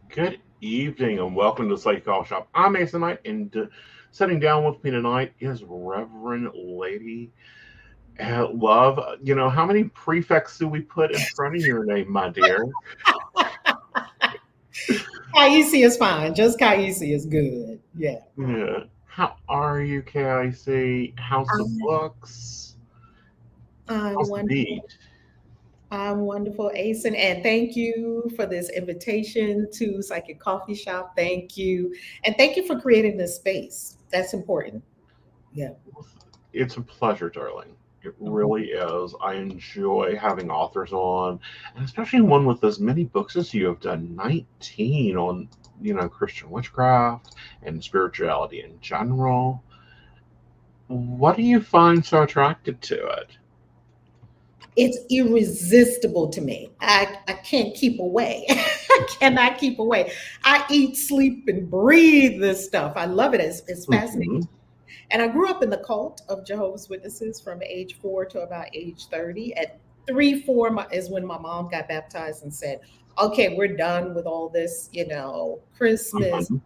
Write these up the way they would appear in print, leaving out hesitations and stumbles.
Good evening and welcome to the Psychic Coffee Shop. I'm Aeson Knight, and sitting down with me tonight is Reverend Lady Love. You know, how many prefixes do we put in front of your name, my dear? Kaisi is fine. Just Kaisi is good. Yeah. Yeah. How are you, KIC? House of I'm, Books? I'm How's the beat? wonderful. I'm wonderful, Aeson. And thank you for this invitation to Psychic Coffee Shop. Thank you. And thank you for creating this space. That's important. Yeah. It's a pleasure, darling. It Mhm. really is. I enjoy having authors on, and especially one with as many books as you have done, 19 on, Christian witchcraft and spirituality in general. What do you find so attracted to it? It's irresistible to me. I can't keep away. I cannot keep away. I eat, sleep, and breathe this stuff. I love it. It's fascinating. Hmm. And I grew up in the cult of Jehovah's Witnesses from age 4 to about age 30. At 3, 4 is when my mom got baptized and said, okay, we're done with all this, Christmas, Hmm.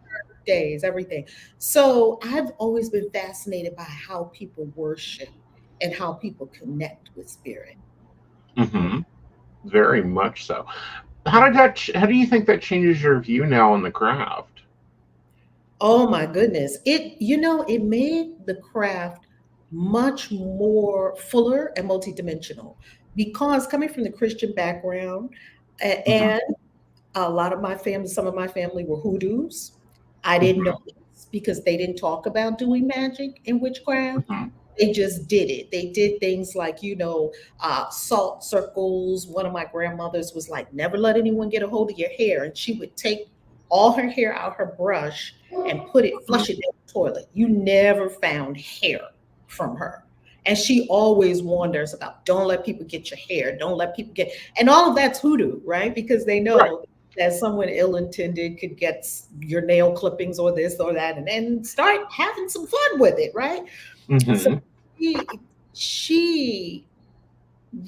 days, everything. So I've always been fascinated by how people worship and how people connect with spirit. Hmm. Very much so. How do you think that changes your view now on the craft? Oh my goodness. It made the craft much more fuller and multidimensional because coming from the Christian background Hmm. and a lot of my family, some of my family were hoodoos. I didn't know Hmm. this because they didn't talk about doing magic and witchcraft. Hmm. They just did it. They did things like, salt circles. One of my grandmothers was like, never let anyone get a hold of your hair. And she would take all her hair out her brush and flush it down the toilet. You never found hair from her. And she always warned us about don't let people get your hair, don't let people get, and all of that's hoodoo, right? Because they Right. know that someone ill-intended could get your nail clippings or this or that and start having some fun with it, right? So Hmm. she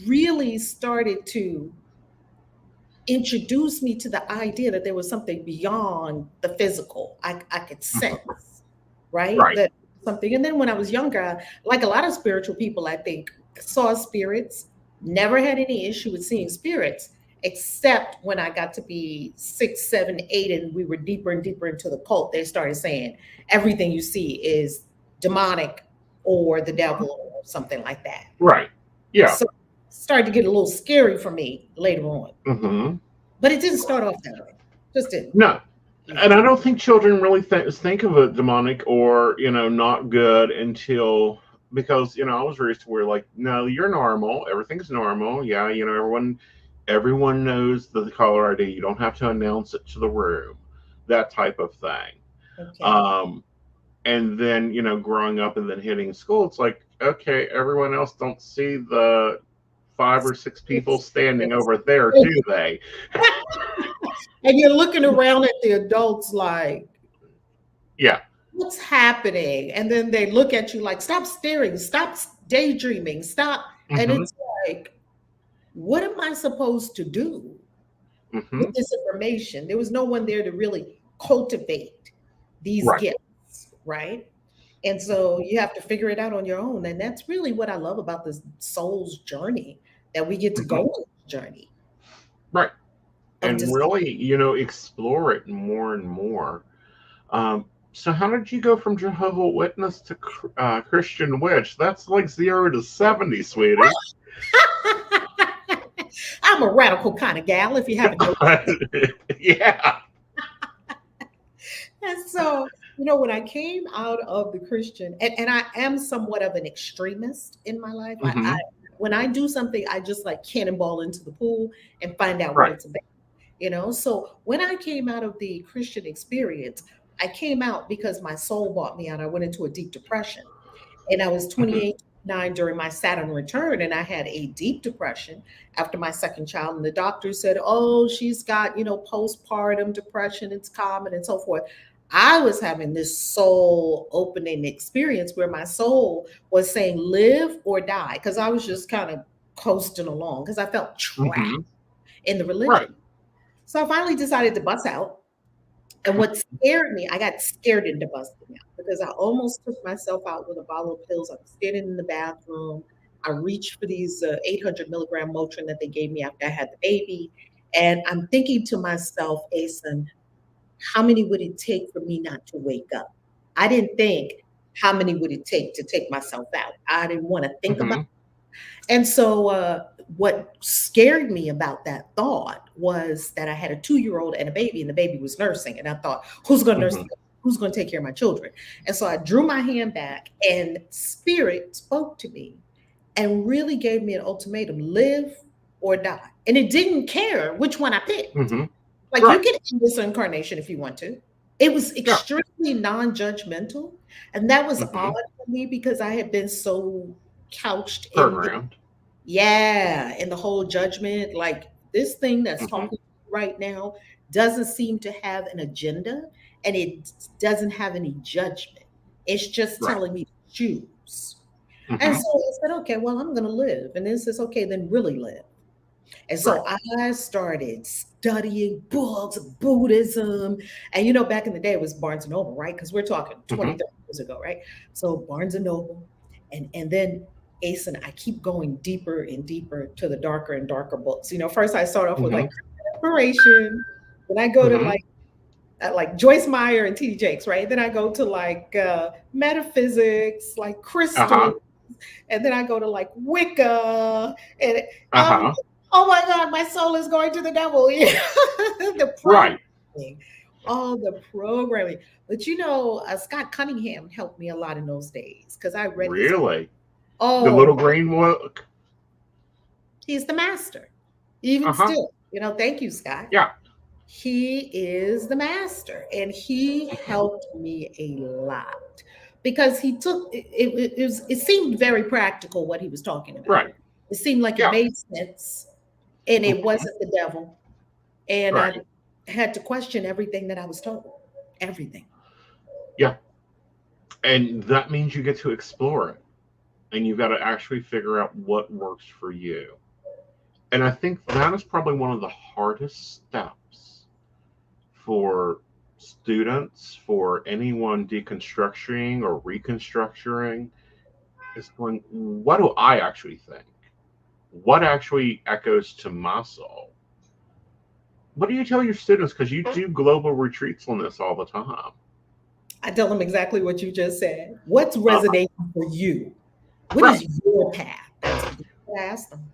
really started to introduce me to the idea that there was something beyond the physical. I could Hmm. sense, right? Right. That something. And then when I was younger, like a lot of spiritual people, I think, saw spirits, never had any issue with seeing spirits, except when I got to be 6, 7, 8, and we were deeper and deeper into the cult. They started saying everything you see is demonic or the devil or something like that. Right. Yeah. So it started to get a little scary for me later on. Hmm. But it didn't start off that way. Just didn't. No, Yeah. and I don't think children really think of it demonic or not good until because I was raised to where like no, you're normal, everything's normal. Yeah, everyone knows the caller ID. You don't have to announce it to the room, that type of thing. Okay. Um, and then growing up and then hitting school, it's like okay, everyone else don't see the five or six people It's, standing it's, over there, do they? and you're looking around at the adults like, Yeah. what's happening? And then they look at you like, stop staring, stop daydreaming, stop. And Hmm. it's like, what am I supposed to do with Hmm. this information? There was no one there to really cultivate these Right. gifts, right? And so you have to figure it out on your own. And that's really what I love about this soul's journey, that we get to go Hmm. on this journey. Right. of and discovery. really, explore it more and more. So how did you go from Jehovah Witness to Christian Witch? That's like 0 to 70, sweetie. I'm a radical kind of gal, if you haven't noticed. Yeah. And so, when I came out of the Christian, and I am somewhat of an extremist in my life. I Hmm. when I do something, I just like cannonball into the pool and find out what Right. it's about. So when I came out of the Christian experience, I came out because my soul bought me out. I went into a deep depression, and I was Hmm. 28, 9 during my Saturn return, and I had a deep depression after my second child. And the doctor said, "Oh, she's got, postpartum depression. It's common," and so forth. I was having this soul opening experience where my soul was saying, "Live or die," because I was just kind of coasting along because I felt trapped Hmm. in the Right. religion. So I finally decided to bust out. And what scared me, I got scared into busting out because I almost took myself out with a bottle of pills. I was standing in the bathroom. I reached for these 800 milligram Motrin that they gave me after I had the baby. And I'm thinking to myself, Asen, how many would it take for me not to wake up? I didn't think, how many would it take to take myself out? I didn't want to think about. Hmm. And so, what scared me about that thought was that I had a 2-year old and a baby, and the baby was nursing. And I thought, who's going to nurse the Hmm. baby? Who's going to take care of my children? And so I drew my hand back, and spirit spoke to me and really gave me an ultimatum: live or die. And it didn't care which one I picked. Hmm. Like, you Right. can end this incarnation if you want to. It was Yeah. extremely non judgmental. And that was odd Hmm. for me because I had been so couched in the, Programmed. yeah, and the whole judgment, like this thing that's Hmm. talking right now doesn't seem to have an agenda, and it doesn't have any judgment. It's just Right. telling me to choose. And Hmm. so I said, okay, well, I'm going to live. And then it says, okay, then really live. And Right. so I started studying books, Buddhism. And back in the day, it was Barnes and Noble, right? Because we're talking 20, Hmm. 30 years ago, right? So Barnes and Noble. And then Ace, and I keep going deeper and deeper to the darker and darker books. First I start off with Hmm. like inspiration. Then I go to Hmm. like Joyce Meyer and T.D. Jakes, right? Then I go to like metaphysics, like crystal, Uh-huh. and then I go to like Wicca, and um, Uh-huh. oh my God, my soul is going to the devil. The Right. programming, all the programming. But Scott Cunningham helped me a lot in those days because I read his. Really? The Oh, little green book? he's the master, even Uh-huh. still. Thank you, Scott. Yeah. He is the master, and he helped me a lot because he took it seemed very practical what he was talking about. Right. It seemed like it Yeah. made sense, and it Hmm. wasn't the devil. And I Right. had to question everything that I was told. Everything. Yeah. And that means you get to explore it. And you've got to actually figure out what works for you. And I think that is probably one of the hardest steps for students, for anyone deconstructing or reconstructing, is going, what do I actually think? What actually echoes to my soul? What do you tell your students? Because you do global retreats on this all the time. I tell them exactly what you just said. What's Uh-huh. resonating for you? What Right. is your path? That's what I ask them.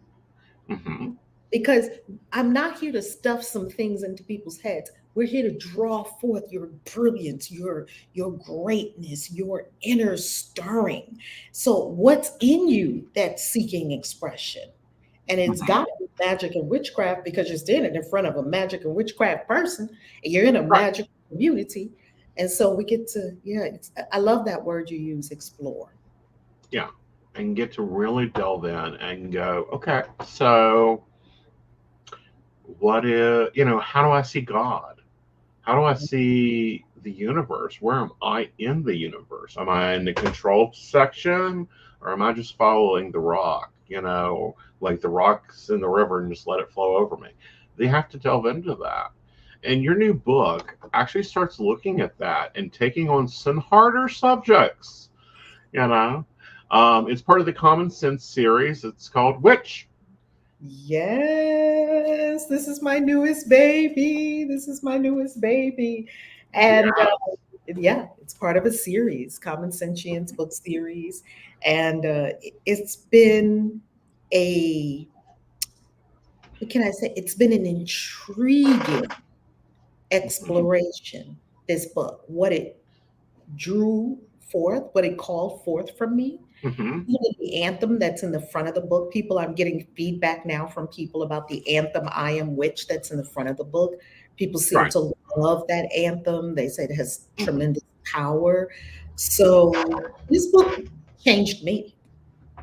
Hmm. Because I'm not here to stuff some things into people's heads. We're here to draw forth your brilliance, your greatness, your inner stirring. So what's in you that's seeking expression? And it's Hmm. got to be magic and witchcraft because you're standing in front of a magic and witchcraft person and you're in a Right. magic community. And so we get to, yeah, I love that word you use, explore. Yeah. And get to really delve in and go, okay, so what is, how do I see God? How do I see the universe? Where am I in the universe? Am I in the control section, or am I just following the rock? Like the rocks in the river and just let it flow over me. They have to delve into that. And your new book actually starts looking at that and taking on some harder subjects. You know, it's part of the Common Sense series. It's called Witch. Yes, this is my newest baby. This is my newest baby. And Yes. yeah, it's part of a series, Common Sentience book series. And it's been a, what can I say? It's been an intriguing Mhm. exploration, this book, what it drew forth, what it called forth from me. Mhm. Even the anthem that's in the front of the book, people, I'm getting feedback now from people about the anthem I Am Witch that's in the front of the book. People seem Right. to love that anthem. They say it has Mhm. tremendous power. So this book changed me.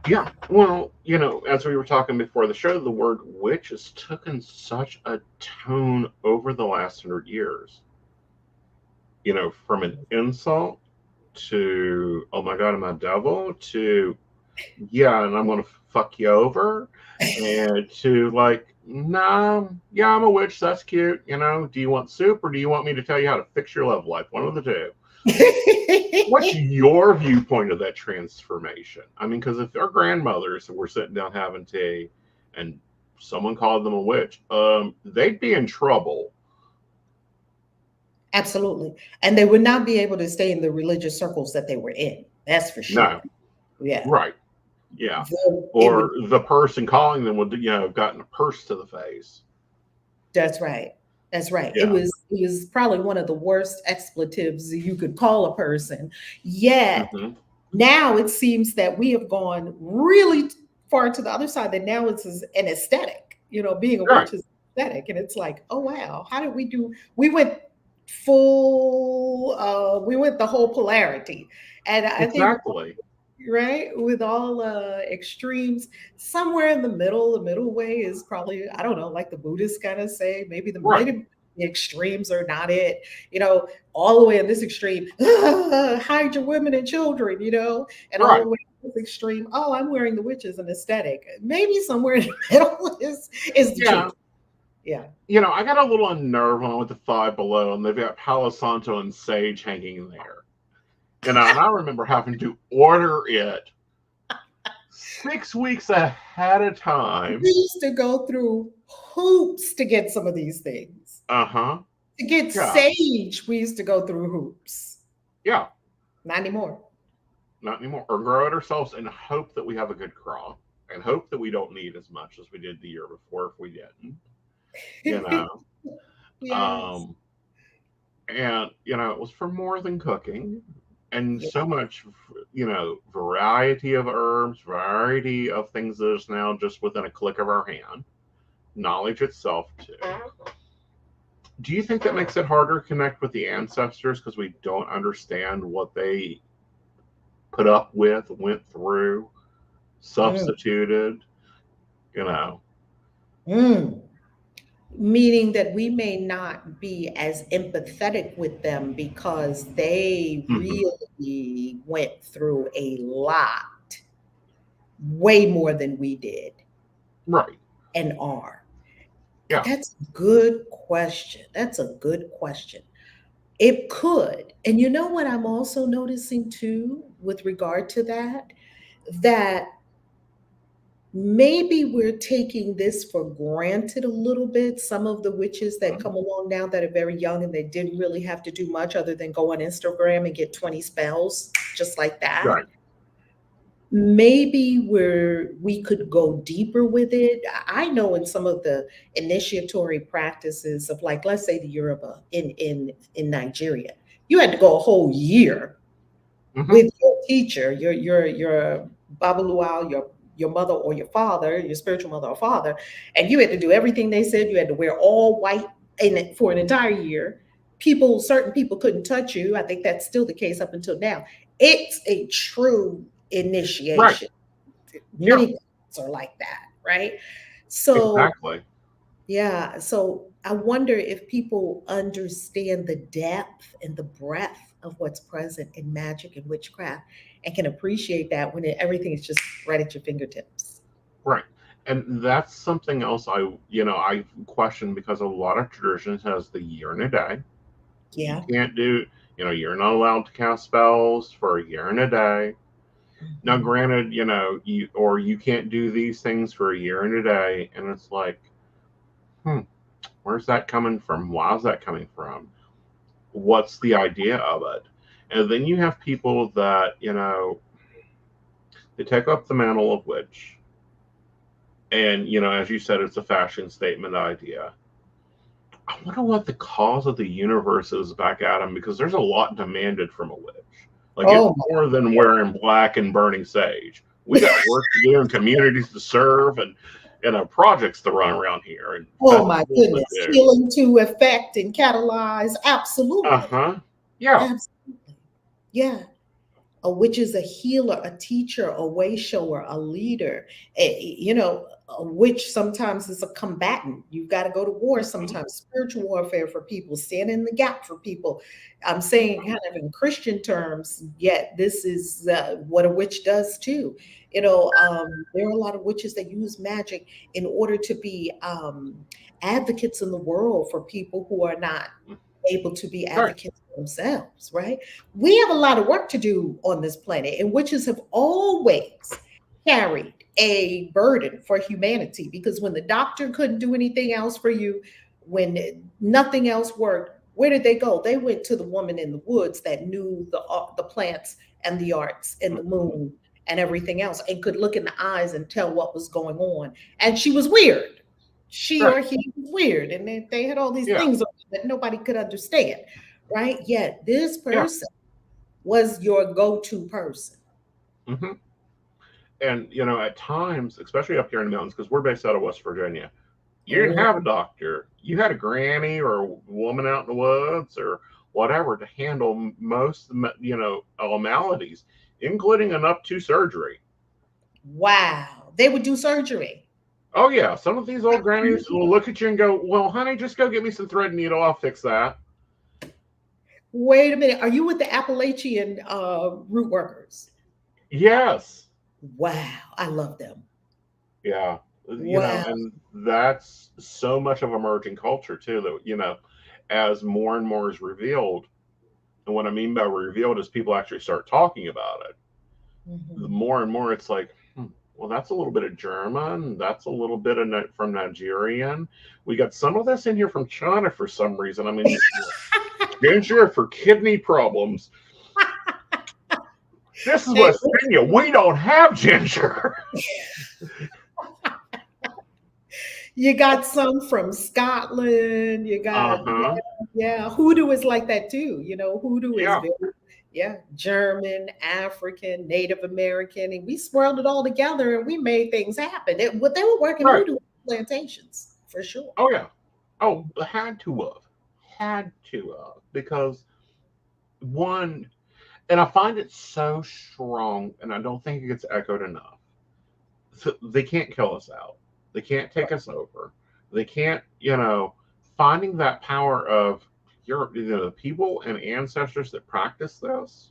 Yeah. Well, as we were talking before the show, the word witch has taken such a tone over the last 100 years. From an insult to, oh my God, I'm a devil, to, yeah, and I'm going to fuck you over, and to like, nah, yeah, I'm a witch. That's cute. Do you want soup or do you want me to tell you how to fix your love life? One of the two. What's your viewpoint of that transformation? I mean, because if our grandmothers were sitting down having tea and someone called them a witch, they'd be in trouble. Absolutely. And they would not be able to stay in the religious circles that they were in. That's for No, sure. Yeah. right. Yeah. It would, Or the person calling them would, have gotten a purse to the face. that's right. That's right. Yeah. It was probably one of the worst expletives you could call a person. Yet Hmm. now it seems that we have gone really far to the other side, that now it's an aesthetic. Being a Right. witch is aesthetic. And it's like, oh wow, how did we do? We went full we went the whole polarity. And I think, Exactly. right, with all extremes, somewhere in the middle way is probably, I don't know, like the Buddhists kind of say, Right. maybe the extremes are not it. All the way in this extreme, hide your women and children, and all Right. the way to this extreme, oh, I'm wearing the witch as an aesthetic. Maybe somewhere in the middle is the Yeah. truth. Yeah. I got a little unnerved when I went to Five Below and they've got Palo Santo and Sage hanging there. And I remember having to order it 6 weeks ahead of We time. used to go through hoops to get some of these things. Uh huh. To get Yeah. sage, we used to go through hoops. Yeah. Not anymore. Not anymore. Or grow it ourselves and hope that we have a good crop and hope that we don't need as much as we did the year before if we didn't. You know. Yes. Um, and it was for more than cooking, and Yeah. so much, variety of herbs, variety of things that is now just within a click of our hand. Knowledge itself too. Do you think that makes it harder to connect with the ancestors because we don't understand what they put up with, went through, Mm, substituted? You know. mm. Meaning that we may not be as empathetic with them because they Hmm. really went through a lot, way more than we did Right. and are. Yeah. That's a good question. That's a good question. It could. And you know what I'm also noticing too, with regard to that? That maybe we're taking this for granted a little bit. Some of the witches that Mhm. come along now that are very young and they didn't really have to do much other than go on Instagram and get 20 spells just like that. Right. Maybe we could go deeper with it. I know in some of the initiatory practices of, like, let's say the Yoruba in Nigeria, you had to go a whole year Hmm. with your teacher, your Babalual, your mother or your father, your spiritual mother or father, and you had to do everything they said. You had to wear all white for an entire year. Certain people couldn't touch you. I think that's still the case up until now. It's a true Right. initiation. Yeah. Many things are like that, right? So Exactly. yeah, so I wonder if people understand the depth and the breadth of what's present in magic and witchcraft and can appreciate that when everything is just right at your fingertips. Right. And that's something else I question because a lot of traditions has the year and a day. You Yeah. can't do, you're not allowed to cast spells for a year and a day. Now, Mhm. granted, you can't do these things for a year and a day, and it's like, hmm, where's that coming from? Why is that coming from? What's the idea of it? And then you have people that, they take up the mantle of witch. And, as you said, it's a fashion statement idea. I wonder what the cause of the universe is back at them, because there's a lot demanded from a witch. Like, it's Oh more than my wearing black and burning sage. We got work to do and communities to serve and projects to run around here and Oh my festivals to goodness. do. Healing to affect and catalyze. Uh Absolutely. huh. Yeah. Absolutely. Yeah. A witch is a healer, a teacher, a way shower, a leader. A witch sometimes is a combatant. You've got to go to war Mhm. sometimes, spiritual warfare for people, stand in the gap for people. I'm saying kind of in Christian terms, yet this is what a witch does too. There are a lot of witches that use magic in order to be advocates in the world for people who are not able to be Right. advocates for themselves, right? We have a lot of work to do on this planet, and witches have always carried a burden for humanity because when the doctor couldn't do anything else for you, when nothing else worked, where did they go? They went to the woman in the woods that knew the plants and the arts and the Mhm. moon and everything else and could look in the eyes and tell what was going on. And she was weird. She Right. or he was weird, and they had all these Yeah. things that nobody could understand, right? Yet this Yeah. person was your go-to person. Hmm. And, at times, especially up here in the mountains, because we're based out of West Virginia, you didn't Oh, have a doctor. You had a granny or a woman out in the woods or whatever to handle most, maladies, including and up to surgery. wow. They would do surgery. Oh, yeah. Some of these old grannies will look at you and go, well, honey, just go get me some thread and needle. I'll fix that. Wait a minute. Are you with the Appalachian root workers? Yes. Wow. I love them. Yeah. Wow. And that's so much of emerging culture, too, that, as more and more is revealed. And what I mean by revealed is people actually start talking about it. The Mhm. more and more it's like, well, that's a little bit of German. That's a little bit of from Nigerian. We got some of this in here from China for some reason. I mean, ginger for kidney problems. This is They, West Virginia. We don't have ginger. you got some from Scotland. You Uh got, huh. yeah, hoodoo is like that too. Hoodoo is Yeah. very, yeah, German, African, Native American, and we swirled it all together and we made things happen. What they were working Right. hoodoo plantations for sure. Oh yeah. Oh, had to have. Had to have. Because one, and I find it so strong, and I don't think it gets echoed enough. So they can't kill us out. They can't take us over. They can't, finding that power of the people and ancestors that practice this.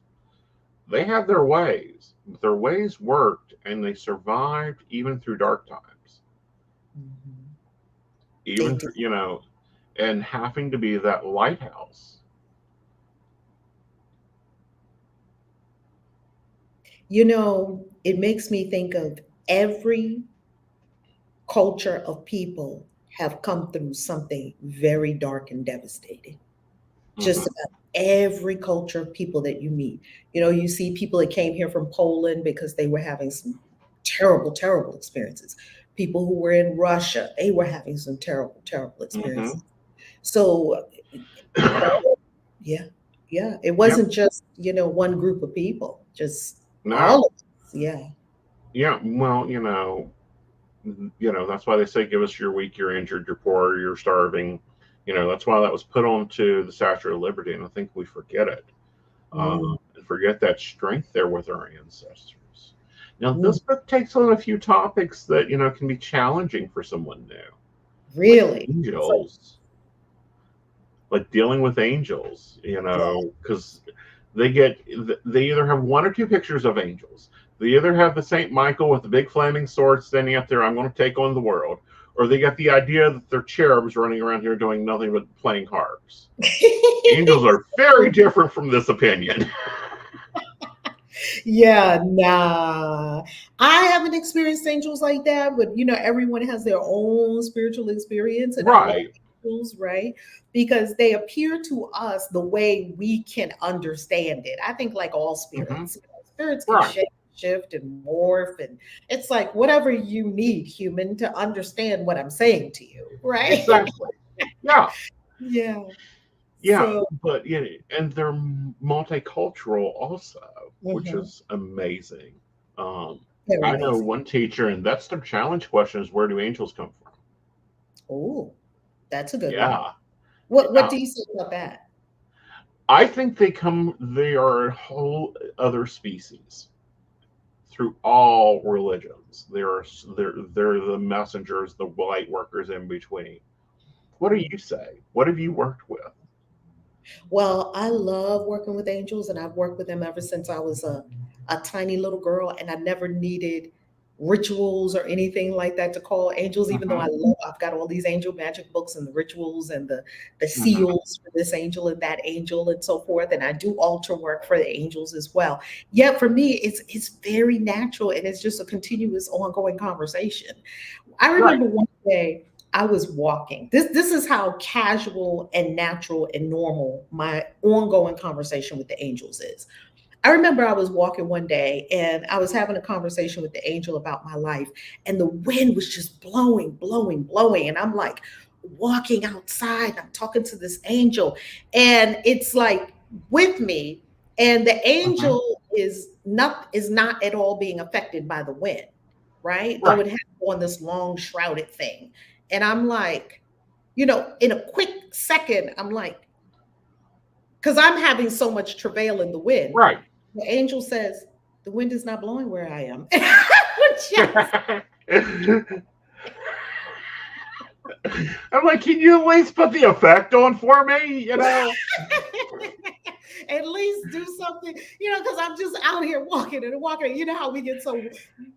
They had their ways. Their ways worked, and they survived even through dark times. Mhm. They Even did. through, and having to be that lighthouse. It makes me think of every culture of people have come through something very dark and devastating. Just Hmm. about every culture of people that you meet. You see people that came here from Poland because they were having some terrible, terrible experiences. People who were in Russia, they were having some terrible, terrible experiences. Hmm. So, yeah, yeah, it Yep. wasn't just, one group of people, just No. all of us. Yeah. Yeah. Well, that's why they say give us your weak, you're injured, you're poor, you're starving. That's why that was put onto the Statue of Liberty, and I think we forget it. Mm, And forget that strength there with our ancestors. Now, mm. this book takes on a few topics that can be challenging for someone new, like Really? So, angels, like dealing with angels. yeah. Because they either have one or two pictures of angels. They either have the Saint Michael with the big flaming sword standing up there, I'm going to take on the world, or they got the idea that they're cherubs running around here doing nothing but playing harps. Angels are very different from this opinion. Yeah, nah. I haven't experienced angels like that, but everyone has their own spiritual experience, and I love Right. angels, right? Because they appear to us the way we can understand it. I think, like all Hmm. spirits, spirits can Right. shape, shift, and morph, and it's like whatever you need, human, to understand what I'm saying to you, right? Exactly. Yeah. Yeah. Yeah. So, But and they're multicultural also, which mhm, is amazing. Um, very I know amazing. one teacher, and that's their challenge question: is where do angels come from? Oh, that's a good one. Yeah. What Yeah. do you say about that? I think they are a whole other species through all religions. They're the messengers, the light workers in between. What do you say? What have you worked with? Well, I love working with angels, and I've worked with them ever since I was a tiny little girl, and I never needed rituals or anything like that to call angels, even though Hmm. I've got all these angel magic books and the rituals and the Hmm. seals for this angel and that angel and so forth. And I do altar work for the angels as well. Yet for me, it's very natural, and it's just a continuous ongoing conversation. I Right. remember one day I was walking. This is how casual and natural and normal my ongoing conversation with the angels is. I remember I was walking one day and I was having a conversation with the angel about my life, and the wind was just blowing, blowing, blowing. And I'm like walking outside, I'm talking to this angel, and it's like with me, and the Hmm. angel is not at all being affected by the wind, right? Though Right. it has on this long shrouded thing. And I'm like, in a quick second, I'm like, because I'm having so much travail in the wind. Right. The angel says, the wind is not blowing where I am. I just, I'm like, can you at least put the effect on for me? at least do something, because I'm just out here walking and walking. You know how we get so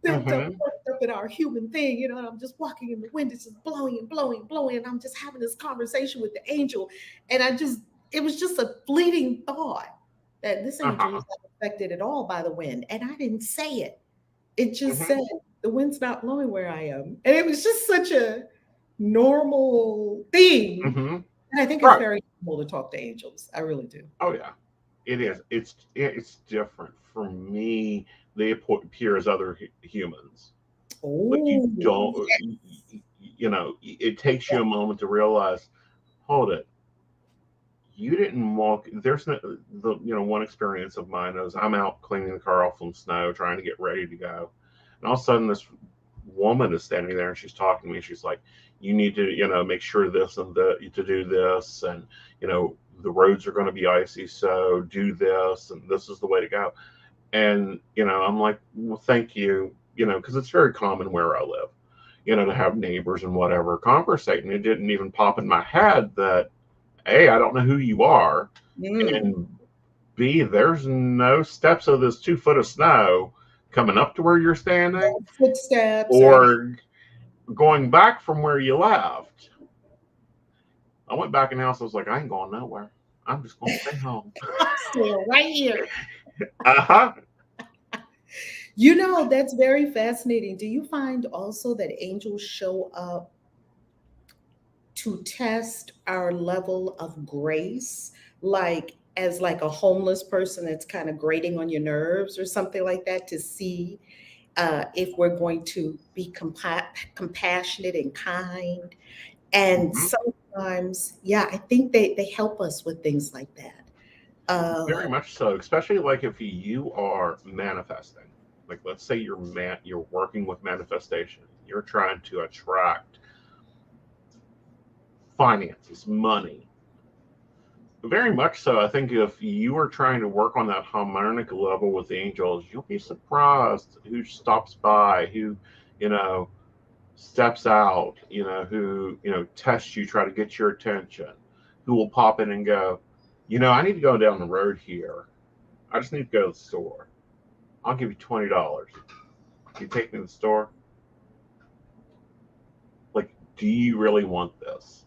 bent up, Hmm. worked up in our human thing, and I'm just walking and the wind is just blowing and blowing and blowing. And I'm just having this conversation with the angel. And it was just a fleeting thought that this angel Uh-huh. is not affected at all by the wind. And I didn't say it. It just Hmm. said, the wind's not blowing where I am. And it was just such a normal thing. Hmm. And I think it's Right. very normal to talk to angels. I really do. Oh yeah. It is. It's different. For me, they appear as other humans. Like you Oh, don't, it takes you a moment to realize, hold it, you didn't walk. There's no, one experience of mine is I'm out cleaning the car off from snow, trying to get ready to go. And all of a sudden, this woman is standing there and she's talking to me. She's like, you need to, make sure this and to do this. And, the roads are going to be icy. So do this. And this is the way to go. And, I'm like, well, thank you, because it's very common where I live, to have neighbors and whatever conversating. It didn't even pop in my head that, A, I don't know who you are. mm. And B, there's no steps of this 2 foot of snow coming up to where you're standing Footsteps or anything. or going back from where you left. I went back in the house. I was like, I ain't going nowhere. I'm just going to stay home. Stay right here. Uh huh. That's very fascinating. Do you find also that angels show up to test our level of grace, like as like a homeless person that's kind of grating on your nerves or something like that, to see if we're going to be compassionate and kind? And Hmm. sometimes, yeah, I think they help us with things like that. Very much so, especially like if you are manifesting. Like, let's say you're working with manifestation. You're trying to attract finances, money. Very much so. I think if you are trying to work on that harmonic level with the angels, you'll be surprised who stops by, who, you know, steps out, who, tests you, try to get your attention, who will pop in and go, I need to go down the road here. I just need to go to the store. I'll give you $20. You take me to the store? Like, do you really want this?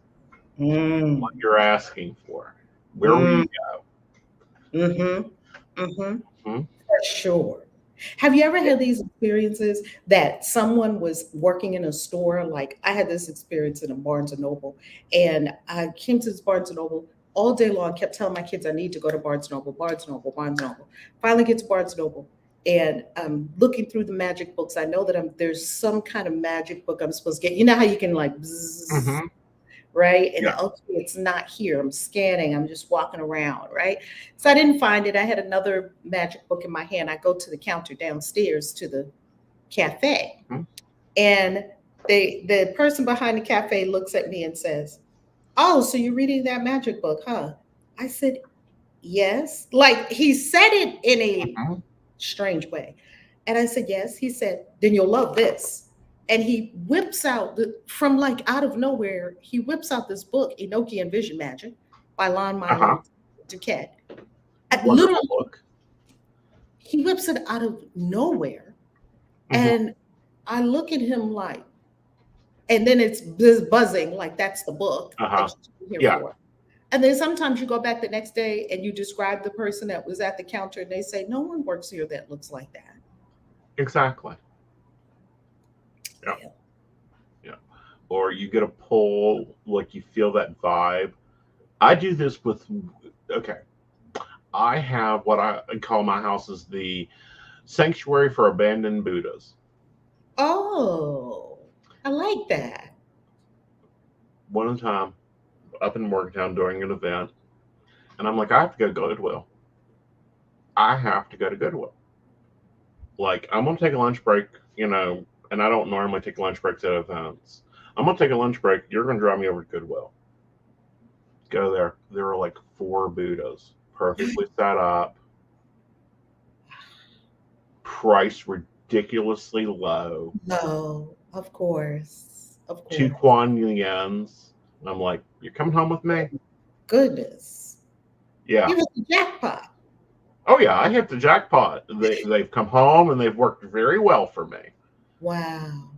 Mm, What you're asking for? Where will mm, you mm-hmm, mm-hmm. go? Hmm? sure. Have you ever had these experiences that someone was working in a store? Like I had this experience in a Barnes and Noble, and I came to this Barnes and Noble all day long, kept telling my kids I need to go to Barnes and Noble, Barnes and Noble, Barnes and Noble. Finally get to Barnes and Noble, and I'm looking through the magic books. I know that there's some kind of magic book I'm supposed to get. You know how you can like bzzz, Hmm. right? And Yeah. okay, it's not here. I'm scanning, I'm just walking around, right? So I didn't find it. I had another magic book in my hand. I go to the counter downstairs to the cafe, Hmm. and the person behind the cafe looks at me and says, "Oh, so you're reading that magic book, huh?" I said, "Yes." Like he said it in a Hmm. strange way. And I said, "Yes." He said, "Then you'll love this." And he whips out from like out of nowhere, he whips out this book, Enochian Vision Magic by Lon Uh-huh. Milan Duquette. Wonderful Literally, book. he whips it out of nowhere. Hmm. And I look at him like, and then it's buzzing like that's the book that Uh-huh. you're here Yeah, for. And then sometimes you go back the next day and you describe the person that was at the counter and they say, no one works here that looks like that. exactly. Yeah, Yeah. yeah. Or you get a pull, like you feel that vibe. I do this with, okay, I have what I call my house is the sanctuary for abandoned Buddhas. Oh, I like that. One time up in Morgantown during an event, and I'm like, I have to go to Goodwill. I have to go to Goodwill. Like, I'm gonna take a lunch break, and I don't normally take lunch breaks at events. I'm gonna take a lunch break. You're gonna drive me over to Goodwill. Go there. There are like four Buddhas, perfectly set up, priced ridiculously low. No, of course. Of Two course. Kuan Yens. And I'm like, you're coming home with me? Goodness. Yeah. You hit the jackpot. Oh yeah, I hit the jackpot. They've come home and they've worked very well for me. Wow.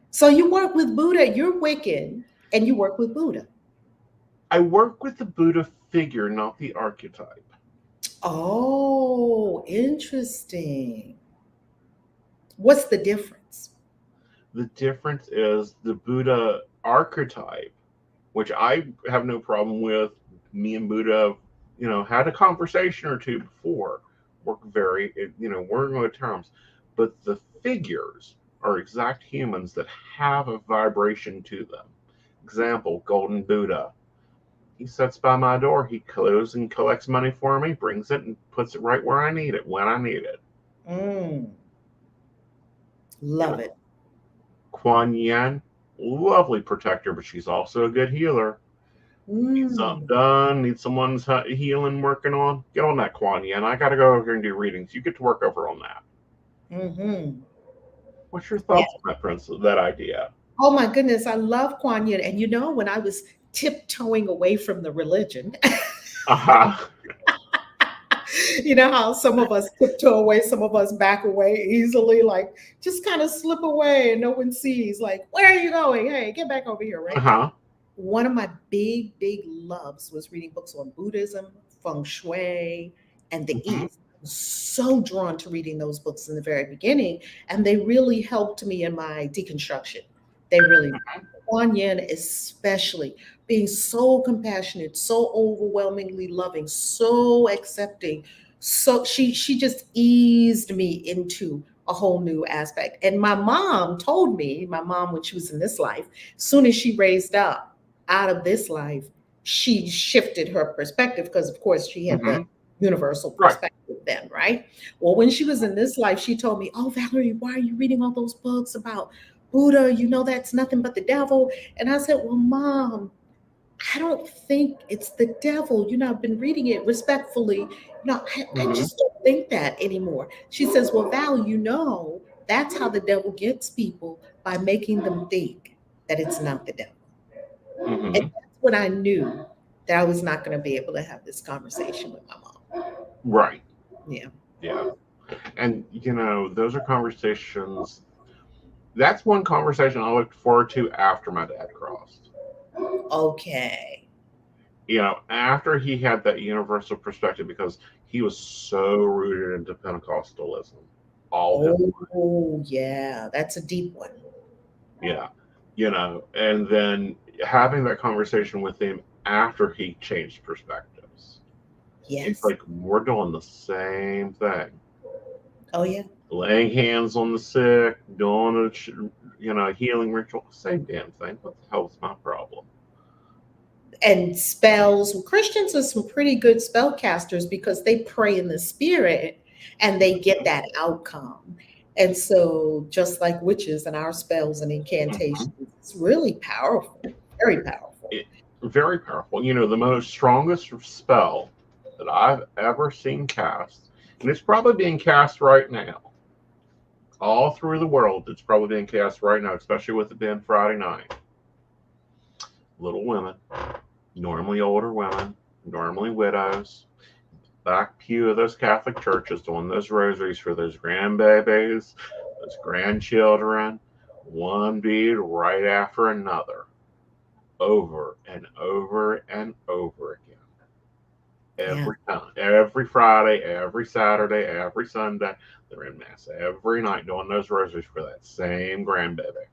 So you work with Buddha, you're Wiccan, and you work with Buddha. I work with the Buddha figure, not the archetype. Oh, interesting. What's the difference? The difference is the Buddha archetype, which I have no problem with. Me and Buddha, had a conversation or two before. Work very, we're in good terms. But the figures are exact humans that have a vibration to them. Example, Golden Buddha. He sits by my door. He goes and collects money for me, brings it and puts it right where I need it when I need it. Mm, You love know, it. Kuan Yin, lovely protector, but she's also a good healer. Need something Mm, done, need someone's healing working on, get on that Kuan Yin. I got to go over here and do readings. You get to work over on that. mm-hmm. What's your Yeah. thoughts on that, Prince? That idea? Oh my goodness, I love Kuan Yin. And you know, when I was tiptoeing away from the religion, Uh-huh. you know how some of us tiptoe away, some of us back away easily, like just kind of slip away and no one sees, like, where are you going? Hey, get back over here, right? Uh-huh. One of my big, big loves was reading books on Buddhism, feng shui, and the Mm-hmm. East. I was so drawn to reading those books in the very beginning, and they really helped me in my deconstruction. They really, Kuan Yin, especially being so compassionate, so overwhelmingly loving, so accepting. So she just eased me into a whole new aspect. And my mom told me, my mom, when she was in this life, soon as she raised up out of this life, she shifted her perspective because, of course, she had the Mm-hmm. universal Right. perspective then, right? Well, when she was in this life, she told me, "Oh, Valerie, why are you reading all those books about Buddha? You know that's nothing but the devil." And I said, "Well, Mom, I don't think it's the devil. You know, I've been reading it respectfully. No, I Mm-hmm. just don't think that anymore." She says, "Well, Val, you know, that's how the devil gets people by making them think that it's not the devil." And Mm-hmm. that's when I knew that I was not going to be able to have this conversation with my mom. Right. Yeah. Yeah. And those are conversations. That's one conversation I looked forward to after my dad crossed. Okay. After he had that universal perspective, because he was so rooted into Pentecostalism all his life. Oh, yeah, that's a deep one. Yeah. And then having that conversation with him after he changed perspectives. It's Yes. like we're doing the same thing. Oh, yeah. Laying hands on the sick, doing a healing ritual, same damn thing. What the hell is my problem? And spells. Well, Christians are some pretty good spellcasters because they pray in the spirit and they get that outcome. And so, just like witches and our spells and incantations, Mhm. it's really powerful, very powerful. It, Very powerful. The most strongest spell that I've ever seen cast, and it's probably being cast right now, all through the world. It's probably being cast right now, especially with it being Friday night. Little women, normally older women, normally widows, back pew of those Catholic churches doing those rosaries for those grandbabies, those grandchildren, one bead right after another, over and over and over again. Yeah. Every time, every Friday, every Saturday, every Sunday, they're in Mass every night doing those rosaries for that same grandbaby.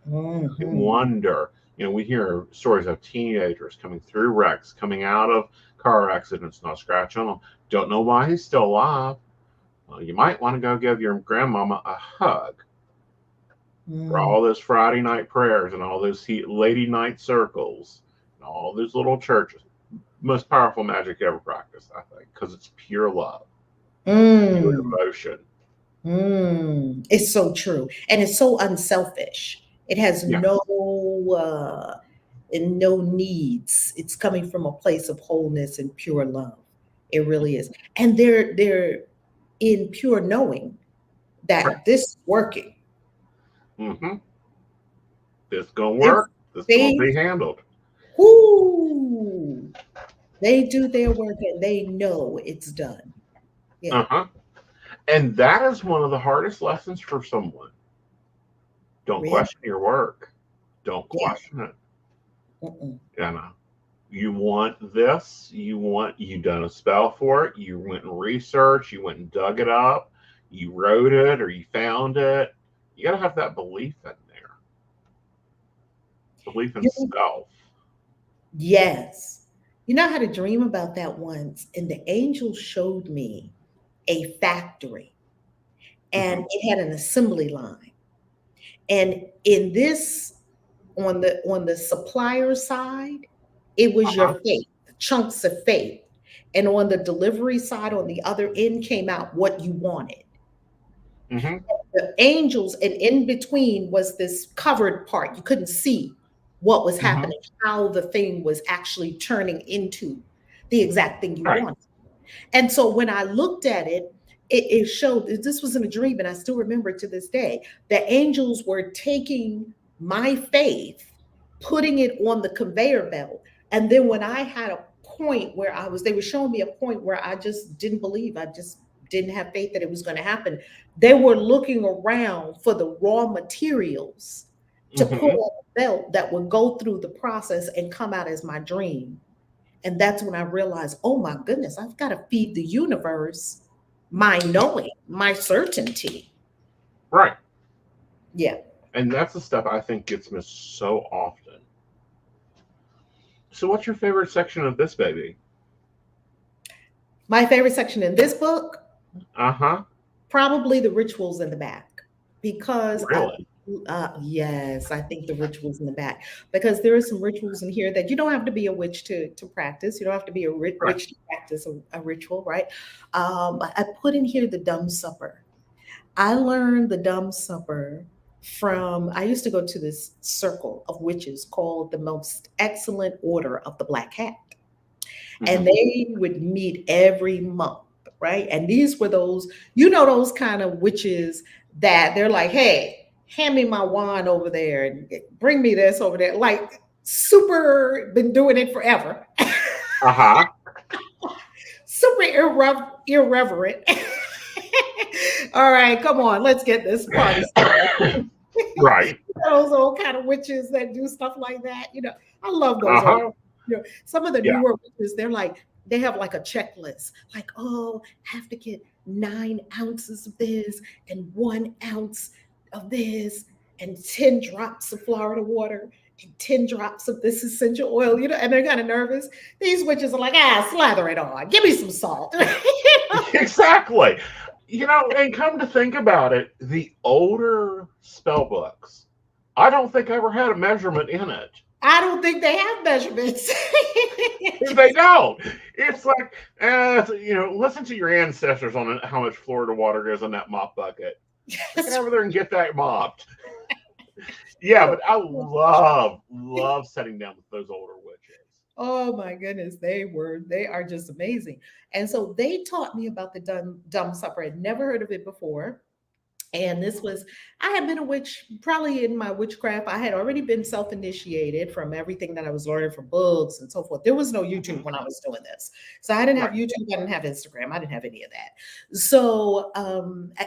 I Hmm. wonder, we hear stories of teenagers coming through wrecks, coming out of car accidents, not scratch on them. Don't know why he's still alive. Well, you might want to go give your grandmama a hug for Mm. all those Friday night prayers and all those lady night circles and all those little churches. Most powerful magic ever practiced, I think, because it's pure love, pure Mm. devotion. Mm. It's so true. And it's so unselfish. It has Yes. no needs. It's coming from a place of wholeness and pure love. It really is. And they're in pure knowing Right. that this is working. Mm-hmm. This gonna Their work. This gonna faith, be handled. whoo, they do their work and they know it's done. Yeah. Uh-huh. And that is one of the hardest lessons for someone. Don't Really. question your work. Don't Yeah. question it. Mm-mm. You know, you want this. You done a spell for it. You went and researched. You went and dug it up. You wrote it or you found it. You got to have that belief in there. Belief in You- self. yes. You know, I had a dream about that once, and the angel showed me a factory Mm-hmm. and it had an assembly line. And in this, on the supplier side, it was Uh-huh. your faith, chunks of faith. And on the delivery side, on the other end, came out what you wanted. Mm-hmm. The angels, and in between was this covered part. You couldn't see what was Mm-hmm. happening, how the thing was actually turning into the exact thing you Right. wanted. And so when I looked at it, it showed this was in a dream, and I still remember it to this day. The angels were taking my faith, putting it on the conveyor belt. And then when I had a point where they were showing me a point where I just didn't believe, I just didn't have faith that it was going to happen. They were looking around for the raw materials to put Mm-hmm. on the belt that would go through the process and come out as my dream. And that's when I realized, oh my goodness, I've got to feed the universe my knowing, my certainty. Right. Yeah. And that's the stuff I think gets missed so often. So, what's your favorite section of this baby? My favorite section in this book, Uh huh. probably the rituals in the back, because Really? yes, I think the rituals in the back, because there are some rituals in here that you don't have to be a witch to practice. You don't have to be a Right. witch to practice a ritual, right? I put in here the dumb supper. I learned the dumb supper from, I used to go to this circle of witches called the Most Excellent Order of the Black Hat. And Mm-hmm. they would meet every month, right? And these were those, those kind of witches that they're like, hey, hand me my wand over there and bring me this over there. Like, super, been doing it forever. Uh huh. Super irreverent. All right, come on, let's get this party started. Right. Those old kind of witches that do stuff like that. I love those Uh old. huh. Some of the Yeah. newer witches, they have like a checklist, like, oh, I have to get 9 ounces of this and 1 ounce of this and 10 drops of Florida water and 10 drops of this essential oil, and they're kind of nervous. These witches are like, slather it on. Give me some salt. Exactly. And come to think about it, the older spell books, I don't think ever had a measurement in it. I don't think they have measurements. They don't. It's like, listen to your ancestors on how much Florida water goes in that mop bucket. Get over there and get that mopped. Yeah, but I love sitting down with those older witches. Oh my goodness, they are just amazing. And so they taught me about the dumb supper. I'd never heard of it before. And I had been a witch probably in my witchcraft. I had already been self initiated from everything that I was learning from books and so forth. There was no YouTube when I was doing this. So I didn't have Right. YouTube. I didn't have Instagram. I didn't have any of that. So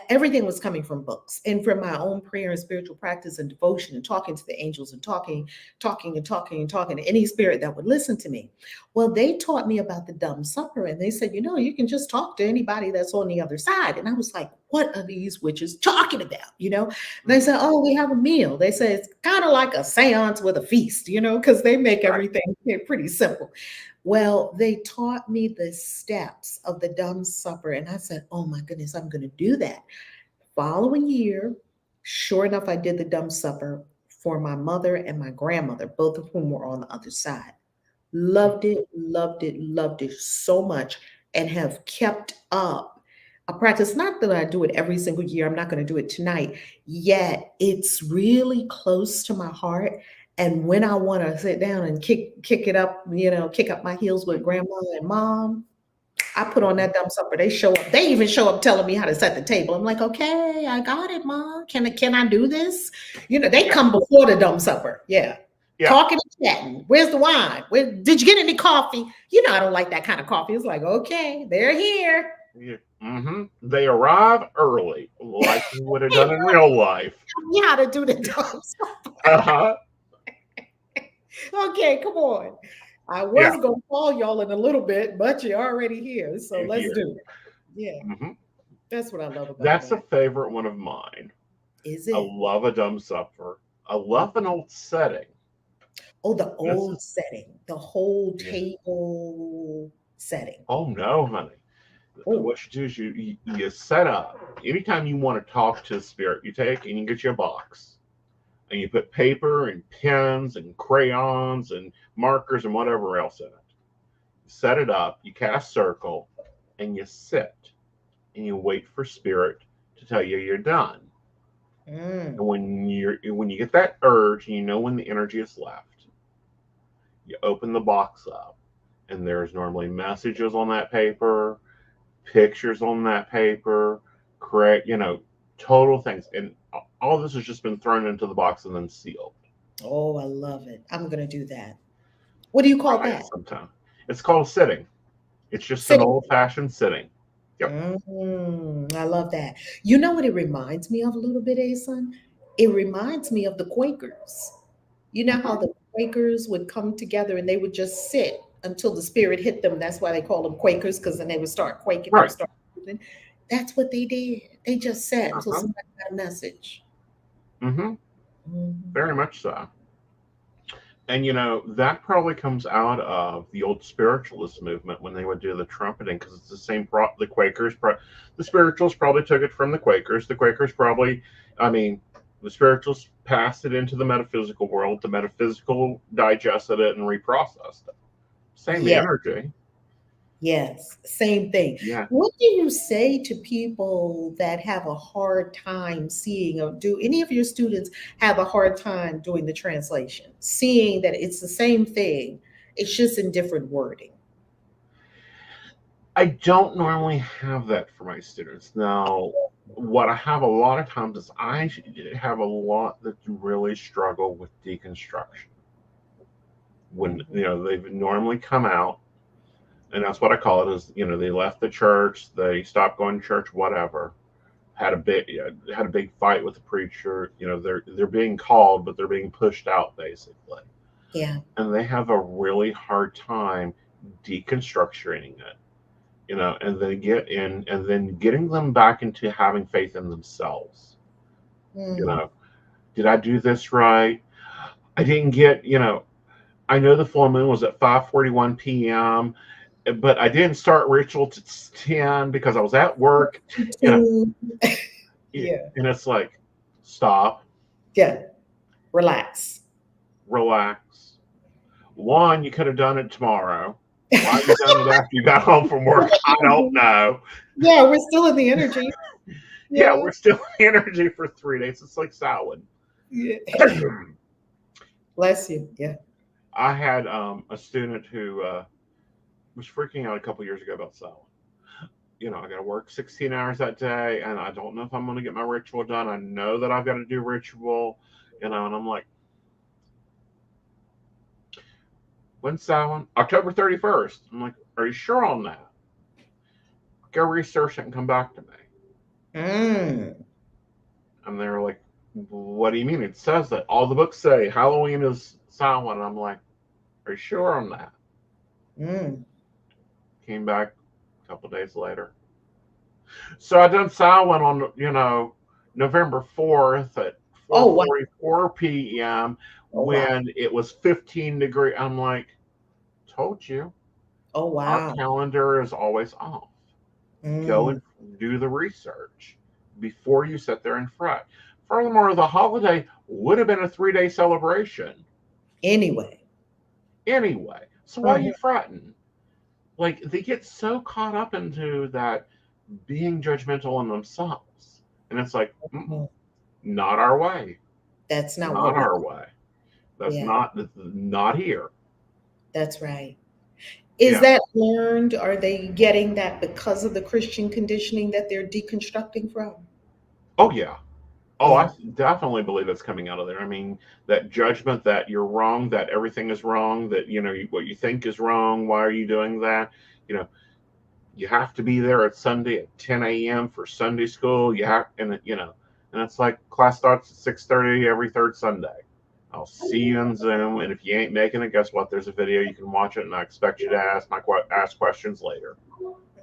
everything was coming from books and from my own prayer and spiritual practice and devotion and talking to the angels and talking to any spirit that would listen to me. Well, they taught me about the dumb supper and they said, you can just talk to anybody that's on the other side. And I was like, what are these witches talking about? And they said, oh, we have a meal. They say it's kind of like a seance with a feast, because they make everything pretty simple. Well, they taught me the steps of the dumb supper. And I said, oh my goodness, I'm going to do that. Following year, sure enough, I did the dumb supper for my mother and my grandmother, both of whom were on the other side. Loved it, loved it, loved it so much, and have kept up a practice. Not that I do it every single year. I'm not going to do it tonight. Yet it's really close to my heart. And when I want to sit down and kick it up, kick up my heels with grandma and mom, I put on that dumb supper. They show up. They even show up telling me how to set the table. I'm like, okay, I got it, mom. Can I do this? They come before the dumb supper. Yeah. Yeah. Talking and chatting. Where's the wine? Did you get any coffee? I don't like that kind of coffee. It's like, okay, they're here. Yeah. Mm-hmm. They arrive early, like you would have done in real life. Tell me how to do the dumb supper. Uh-huh. Okay, come on. I was going to call y'all in a little bit, but you're already here. So let's do it. Yeah. Mm-hmm. That's what I love about That's that. a favorite one of mine. Is it? I love a dumb supper. I love an old setting. Oh, the old setting, the whole table setting. Oh no, honey. Oh. What you do is you set up. Anytime you want to talk to a spirit, you take and you get you a box, and you put paper and pens and crayons and markers and whatever else in it. You set it up. You cast circle, and you sit, and you wait for spirit to tell you you're done. And when you get that urge, and you know when the energy is left, you open the box up, and there's normally messages on that paper, pictures on that paper, correct, total things. And all this has just been thrown into the box and then sealed. Oh, I love it. I'm going to do that. What do you call that? Sometimes. It's called sitting. It's just an old-fashioned sitting. Yep. I love that. You know what it reminds me of a little bit, Aeson? It reminds me of the Quakers. You know how the Quakers would come together and they would just sit until the spirit hit them. That's why they call them Quakers, because then they would start quaking. Right. Start moving. That's what they did. They just sat until somebody got a message. Very much so. And that probably comes out of the old spiritualist movement when they would do the trumpeting, because it's the same. The Quakers, the spirituals probably took it from the Quakers. The Quakers probably, the spirituals passed it into the metaphysical world. The metaphysical digested it and reprocessed it. Same energy. Yes, same thing. Yeah. What do you say to people that have a hard time seeing, or do any of your students have a hard time doing the translation, seeing that it's the same thing, it's just in different wording? I don't normally have that for my students. Now, what I have a lot of times is I have a lot that really struggle with deconstruction. When, they've normally come out, and that's what I call it, is, they left the church, they stopped going to church, whatever, had a big fight with the preacher. They're being called, but they're being pushed out, basically. Yeah. and they have a really hard time deconstructing it, and then getting them back into having faith in themselves. You Mm. know, did I do this right? I didn't get, I know the full moon was at 5:41 p.m., but I didn't start ritual to 10 because I was at work, you know, To, yeah. and it's like, stop, Yeah. Relax. relax. One, you could have done it tomorrow. Why you done it after you got home from work? I don't know. Yeah, we're still in the energy. Yeah, Yeah. we're still in energy for 3 days. It's like Samhain. Yeah. Bless you. Yeah. I had a student who was freaking out a couple years ago about Samhain. I got to work 16 hours that day, and I don't know if I'm going to get my ritual done. I know that I've got to do ritual, and I'm like, when's Samhain? October 31st. I'm like, are you sure on that? Go research it and come back to me. Mm. And they were like, what do you mean? It says that. All the books say Halloween is Samhain. And I'm like, are you sure on that? Mm. Came back a couple days later. So I done Samhain on, November 4th at Oh, wow. 4:44 p.m. Oh, wow. when it was 15 degrees. I'm like, told you, Oh, our wow. calendar is always off. Go Mm. and do the research before you sit there and fret. Furthermore, the holiday would have been a 3-day celebration Anyway. anyway. So why are Mhm. you fretting? Like, they get so caught up into that being judgmental in themselves. And it's like, Mhm. not our way. That's not Not what we our want. way. That's Yeah, not here. that's right. Is Yeah. that learned? Are they getting that because of the Christian conditioning that they're deconstructing from? Oh yeah. Oh, Yeah. I definitely believe it's coming out of there. I mean, that judgment that you're wrong, that everything is wrong, that what you think is wrong. Why are you doing that? You know, you have to be there at Sunday at 10 a.m. for Sunday school. And it's like class starts at 6:30 every third Sunday. I'll see you on Zoom, and if you ain't making it, guess what? There's a video you can watch it, and I expect you to ask questions later.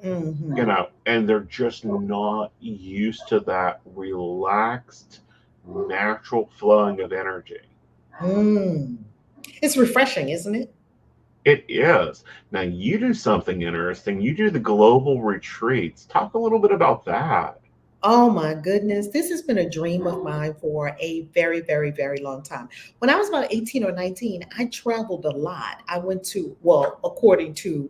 Hmm. And they're just not used to that relaxed, natural flowing of energy. Mm. It's refreshing, isn't it? It is. Now, you do something interesting. You do the global retreats. Talk a little bit about that. Oh my goodness. This has been a dream of mine for a very, very, very long time. When I was about 18 or 19, I traveled a lot. I went to, well, according to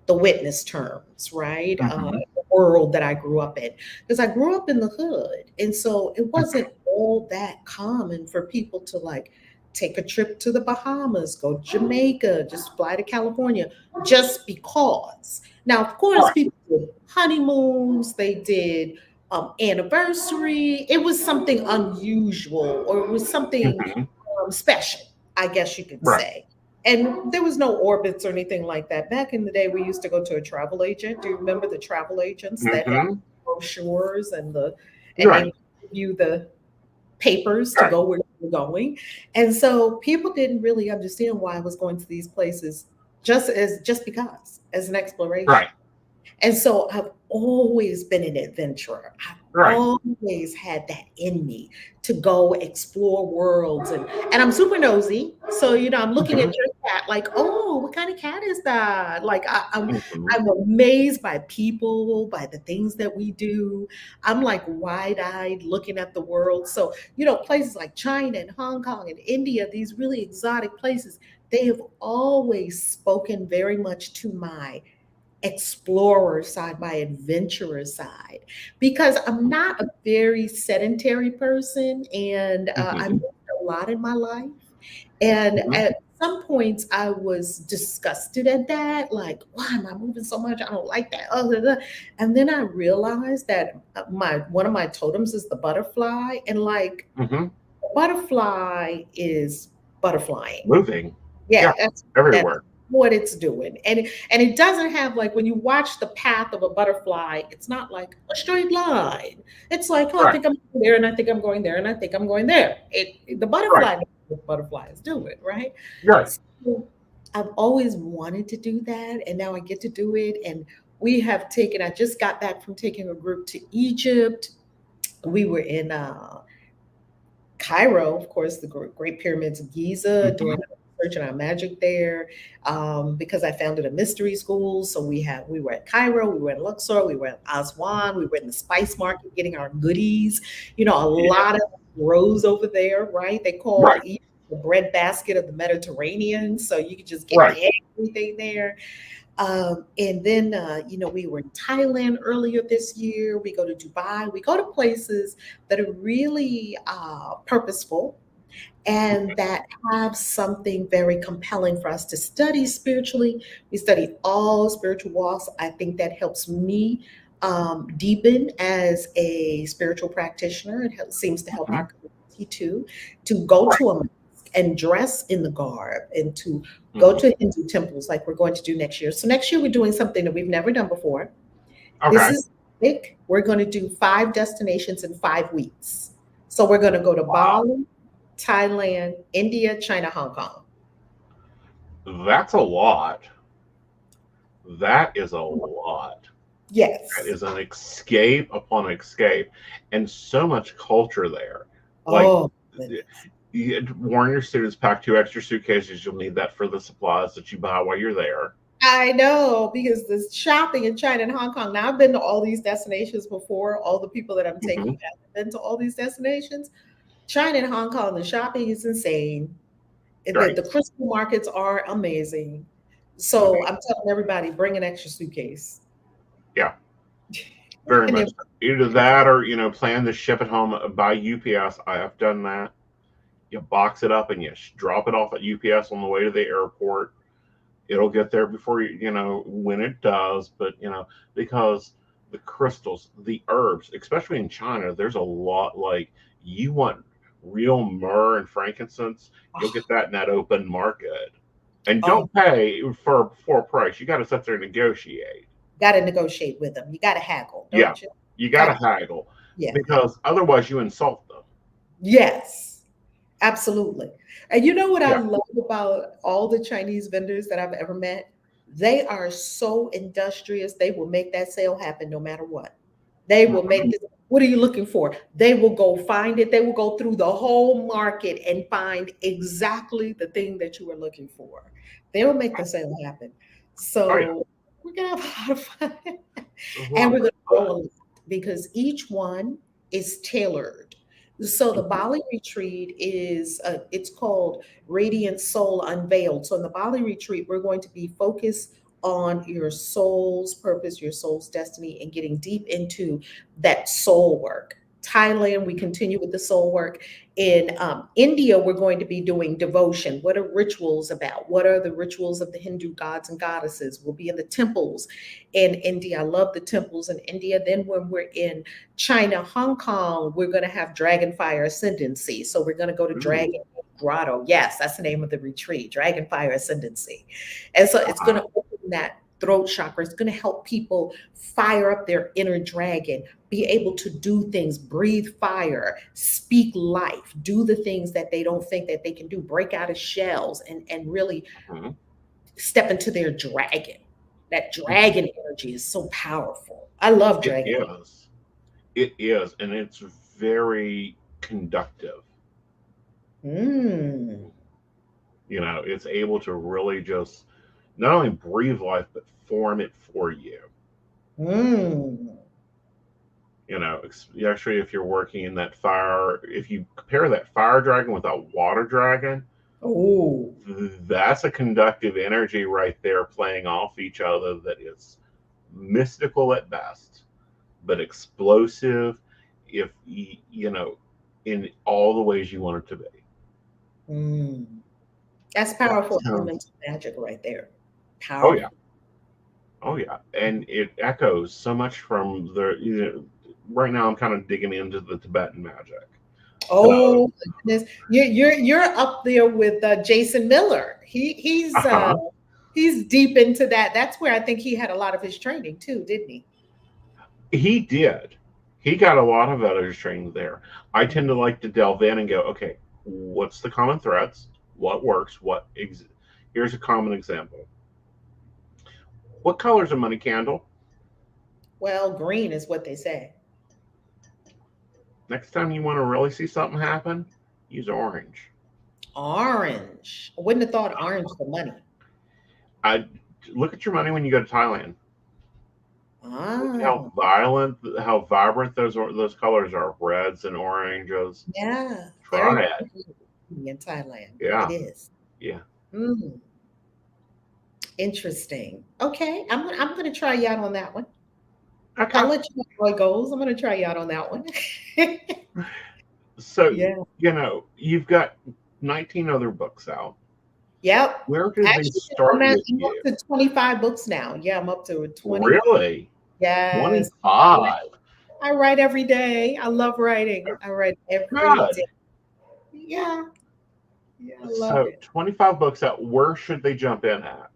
the witness terms, right? Hmm. The world that I grew up in. Because I grew up in the hood. And so it wasn't all that common for people to like take a trip to the Bahamas, go to Jamaica, just fly to California, just because. Now, of course, Right. people did honeymoons, they did anniversary. It was something unusual or it was something Hmm. special, I guess you could Right. say. And there was no orbits or anything like that. Back in the day, we used to go to a travel agent. Do you remember the travel agents that had Hmm. brochures and they Right. would give you the papers to Right. go where you were going? And so people didn't really understand why I was going to these places just because as an exploration. Right. And so I've always been an adventurer. I've Right. always had that in me to go explore worlds and I'm super nosy. So, I'm looking Hmm. at your cat like, oh, what kind of cat is that? Like Hmm. I'm amazed by people, by the things that we do. I'm like wide-eyed looking at the world. So, places like China and Hong Kong and India, these really exotic places, they have always spoken very much to my explorer side, my adventurer side, because I'm not a very sedentary person and I Hmm. moved a lot in my life. And Hmm. at some points, I was disgusted at that. Like, why am I moving so much? I don't like that. Oh, blah, blah. And then I realized that my one of my totems is the butterfly, and like Hmm. butterfly is butterflying. Moving. Yeah, Yeah. that's Everywhere. what it's doing. And it doesn't have like when you watch the path of a butterfly, it's not like a straight line. It's like, oh, I Right. think I'm going there and I think I'm going there and I think I'm going there. The Right. butterfly what butterflies do it, right? Right. So I've always wanted to do that, and now I get to do it. And we have taken. I just got back from taking a group to Egypt. We were in Cairo, of course, the Great Pyramids of Giza, doing Hmm. our research and our magic there, because I founded a mystery school. So we were at Cairo, we were in Luxor, we were in Aswan, we were in the spice market getting our goodies. You know, a Yeah. lot of grows over there, right? They call Right. Egypt the bread basket of the Mediterranean, so you can just get Right. everything there. And then, we were in Thailand earlier this year. We go to Dubai. We go to places that are really purposeful and that have something very compelling for us to study spiritually. We study all spiritual walks. I think that helps me deepen as a spiritual practitioner. Seems to help Hmm. our community too, to go Right. to a mosque and dress in the garb and to go Hmm. to Hindu temples like we're going to do next year. So next year we're doing something that we've never done before. This Okay. is big. We're going to do 5 destinations in 5 weeks. So we're going to go to Wow. Bali, Thailand, India, China, Hong Kong. That's a lot. That is a lot. That Yes. is an escape upon escape, and so much culture there. Like, Oh, goodness. you warn your students, pack 2 extra suitcases. You'll need that for the supplies that you buy while you're there. I know because the shopping in China and Hong Kong. Now I've been to all these destinations before. All the people that I'm taking Hmm. have been to all these destinations. China and Hong Kong, the shopping is insane. The, Right. the crystal markets are amazing. So Hmm. I'm telling everybody, bring an extra suitcase. Yeah, very And then much. Either that or, plan to ship it home by UPS. I have done that. You box it up and you drop it off at UPS on the way to the airport. It'll get there before when it does, but because the crystals, the herbs, especially in China, there's a lot. Like, you want real myrrh and frankincense, you'll get that in that open market. And oh, don't pay for full price. You got to sit there and negotiate. got to negotiate with them. You got to haggle, Yeah, don't you? you got Got to to, haggle, yeah, yeah. because otherwise you insult them. Yes, absolutely. And you know what I Yeah. love about all the Chinese vendors that I've ever met? They are so industrious. They will make that sale happen no matter what. They will make Mhm. this. What are you looking for? They will go find it. They will go through the whole market and find exactly the thing that you are looking for. They'll make the sale happen. Oh yeah, So we're gonna have a lot of fun. there's a lot And of we're gonna fun. grow a lot because each one is tailored. So the Mhm. Bali retreat is it's called Radiant Soul Unveiled. So in the Bali retreat, we're going to be focused on your soul's purpose, your soul's destiny, and getting deep into that soul work. Thailand, we continue with the soul work. In India, we're going to be doing devotion. What are rituals about? What are the rituals of the Hindu gods and goddesses? We'll be in the temples in India. I love the temples in India. Then when we're in China, Hong Kong, we're going to have Dragonfire Ascendancy. So we're going to go to Ooh. Dragon Grotto. Yes, that's the name of the retreat, Dragonfire Ascendancy. And so it's going Uh-huh. to open that throat chakra. It's going to help people fire up their inner dragon, be able to do things, breathe fire, speak life, do the things that they don't think that they can do, break out of shells and really Mhm. step into their dragon. That Mhm. dragon energy is so powerful. I love It dragon. is. It is, and it's very conductive. Mm. It's able to really just not only breathe life, but form it for you. Mm. Actually, if you're working in that fire, if you compare that fire dragon with a water dragon, Oh, that's a conductive energy right there playing off each other that is mystical at best, but explosive if in all the ways you want it to be. mm. That's That powerful sounds. elemental magic right there. Oh yeah. Powerful. Oh yeah, and it echoes so much from right now I'm kind of digging into the Tibetan magic. Uh, Oh my goodness. You're up there with Jason Miller. uh-huh. He's deep into that. That's where I think he had a lot of his training too, didn't he? He did. He got a lot of other training there. I tend Mm. to like to delve in and go, okay, what's the common threads, what works, here's a common example. What color's a money candle? Well, green is what they say. Next time you want to really see something happen, use orange. Orange. I wouldn't have thought orange for money. I look at your money when you go to Thailand. Look at Ah, how violent, how vibrant those colors are, reds and oranges. yeah. Try Very it. in Thailand. It Yeah, is. yeah. Mm, interesting. Okay, I'm gonna try you out on that one. Okay. I'll let you know how it goes. I'm gonna try you out on that one. So, Yeah. you've got 19 other books out. Yep. Where do they Actually, start with I'm up you? to 25 books now. Yeah, I'm up to 20. Really? Yes. I write, 25. I write every day. I love writing. I write every Good. day. Yeah. Yeah, I love So, it. 25 books out. Where should they jump in at?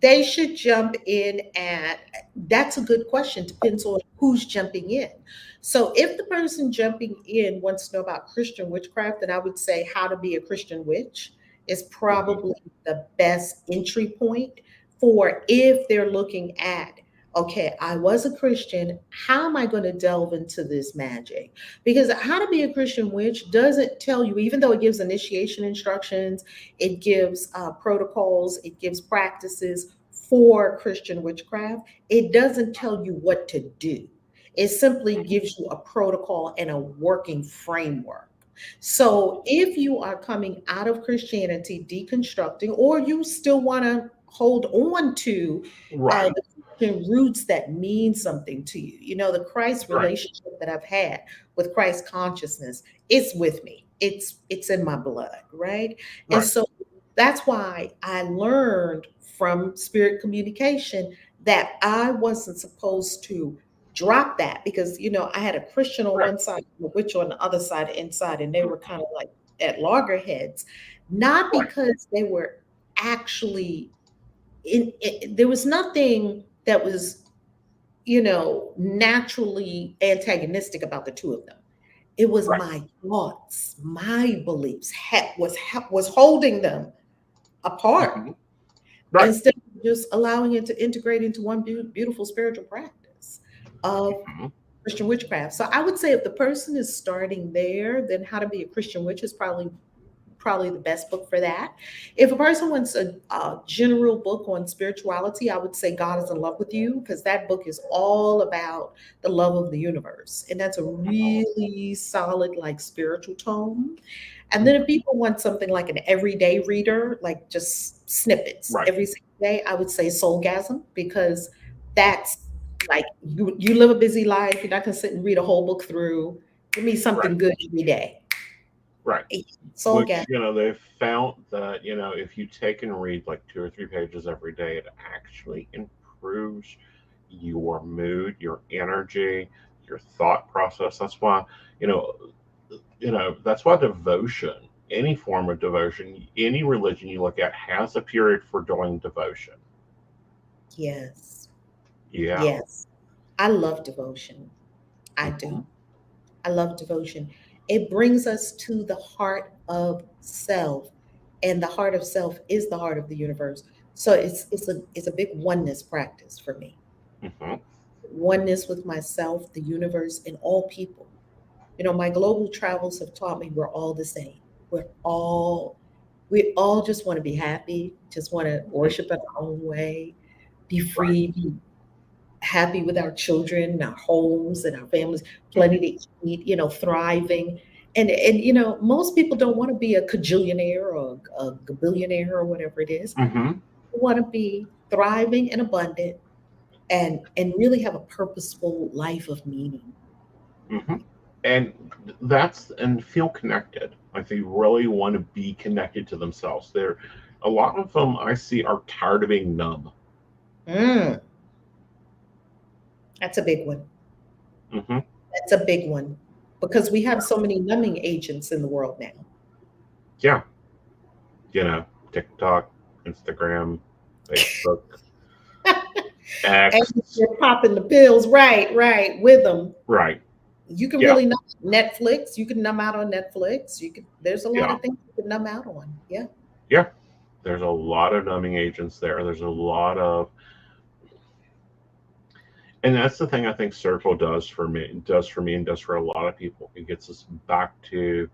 They should jump in at, that's a good question. Depends on who's jumping in. So if the person jumping in wants to know about Christian witchcraft, then I would say How to Be a Christian Witch is Mhm. probably the best entry point for if they're looking at, okay, I was a Christian, how am I going to delve into this magic? Because How to Be a Christian Witch doesn't tell you, even though it gives initiation instructions, it gives protocols, it gives practices for Christian witchcraft. It doesn't tell you what to do. It simply gives you a protocol and a working framework. So if you are coming out of Christianity, deconstructing, or you still want to hold on to Right, the Christian roots that mean something to you, the Christ right, relationship that I've had with Christ consciousness, it's with me. It's in my blood, right? And right, so that's why I learned from spirit communication that I wasn't supposed to drop that because I had a Christian on right, one side and a witch on the other side inside, and they were kind of like at loggerheads, not right, because they were actually there was nothing that was naturally antagonistic about the two of them. It was right. my thoughts, my beliefs was holding them apart Mhm. Right. instead of just allowing it to integrate into one beautiful spiritual practice of Mhm. Christian witchcraft. So I would say if the person is starting there, then How to Be a Christian Witch is probably the best book for that. If a person wants a general book on spirituality, I would say God is in Love with You, because that book is all about the love of the universe. And that's a really solid, like spiritual tone. And then if people want something like an everyday reader, like just snippets Right, every single day, I would say Soulgasm, because that's like you live a busy life. You're not gonna sit and read a whole book through. Give me right, something good every day. right. Which, Soulgasm. they've found that, if you take and read like 2 or 3 pages every day, it actually improves your mood, your energy, your thought process. That's why devotion, any form of devotion, any religion you look at has a period for doing devotion. Yes. Yeah. Yes. I love devotion. I Mhm. do. I love devotion. It brings us to the heart of self, and the heart of self is the heart of the universe. So it's a big oneness practice for me. Mhm. Oneness with myself, the universe, and all people. My global travels have taught me we're all the same. We all just want to be happy, just want to Mhm. worship in our own way, be Right. free, be happy with our children, our homes, and our families, Mhm. plenty to eat, thriving. And most people don't want to be a cajillionaire or a billionaire or whatever it is. Mhm. They want to be thriving and abundant and really have a purposeful life of meaning. Mhm. And and feel connected. Like they really want to be connected to themselves. A lot of them I see are tired of being numb. Mm, that's a big one. Hmm. That's a big one because we have so many numbing agents in the world now. Yeah, TikTok, Instagram, Facebook, And X. you're popping the pills, right, with them. Right. You can Yeah, really numb Netflix. You can numb out on Netflix. You could. There's a lot yeah, of things you can numb out on. Yeah. yeah. There's a lot of numbing agents there. There's a lot of, and that's the thing I think Circle does for me, and does for a lot of people. It gets us back to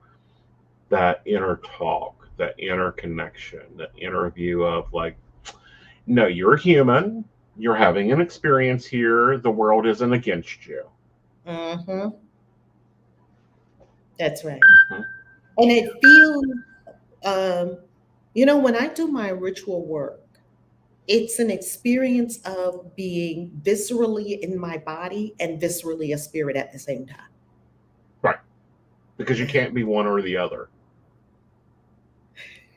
that inner talk, that inner connection, that inner view of like, no, you're human. You're having an experience here. The world isn't against you. Hmm. That's right. Mhm. And it feels, um, when I do my ritual work, it's an experience of being viscerally in my body and viscerally a spirit at the same time. Right. Because you can't be one or the other.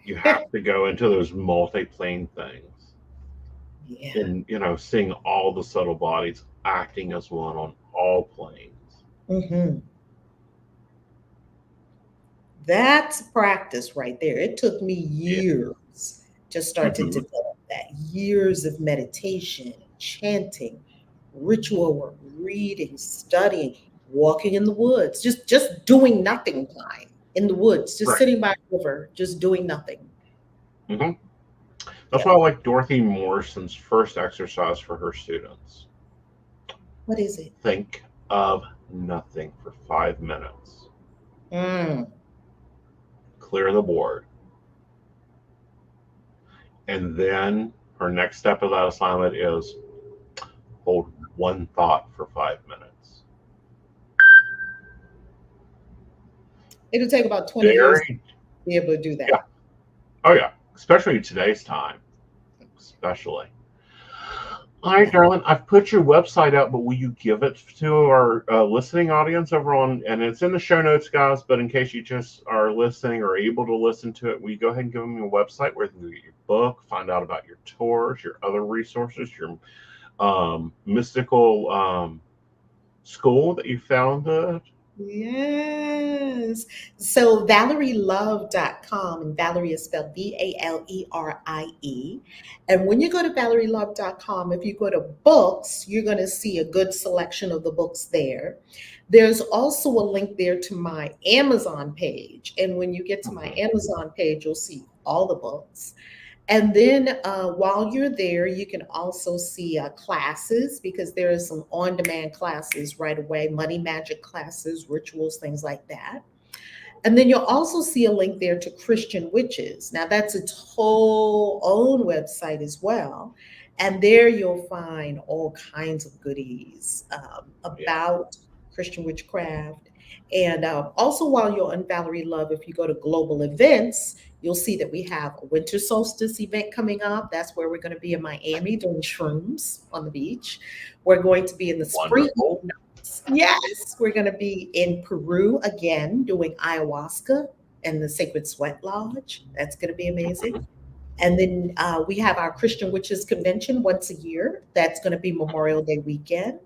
You have to go into those multi-plane things, Yeah. and seeing all the subtle bodies acting as one on all planes. Hmm. That's practice right there. It took me Yeah. years to start to Hmm. develop that. Years of meditation, chanting, ritual work, reading, studying, walking in the woods, just doing nothing time in the woods, just Right. sitting by a river, just doing nothing. Hmm. That's Yeah. why I like Dorothy Morrison's first exercise for her students. What is it? Think of nothing for 5 minutes. Mm. Clear the board. And then her next step of that assignment is hold one thought for 5 minutes. It'll take about 20 years to Very, be able to do yeah. that. Oh, yeah. Especially in today's time. Especially. All right, Yeah. darling. I've put your website out, but will you give it to our listening audience over on? And it's in the show notes, guys. But in case you just are listening or able to listen to it, will you go ahead and give them your website where they can get your book, find out about your tours, your other resources, your mystical school that you founded? Yes. So ValerieLove.com, and Valerie is spelled Valerie. And when you go to ValerieLove.com, if you go to books, you're going to see a good selection of the books there. There's also a link there to my Amazon page. And when you get to my Mhm. Amazon page, you'll see all the books. And then while you're there, you can also see classes, because there are some on demand classes right away, money magic classes, rituals, things like that. And then you'll also see a link there to Christian Witches. Now, that's its whole own website as well. And there you'll find all kinds of goodies Yeah. about Christian witchcraft. And also, while you're on Valerie Love, if you go to global events, you'll see that we have a winter solstice event coming up. That's where we're going to be in Miami doing shrooms on the beach. We're going to be in the spring. Wonderful. Yes, we're going to be in Peru again doing ayahuasca and the Sacred Sweat Lodge. That's going to be amazing. And then we have our Christian Witches Convention once a year. That's going to be Memorial Day weekend.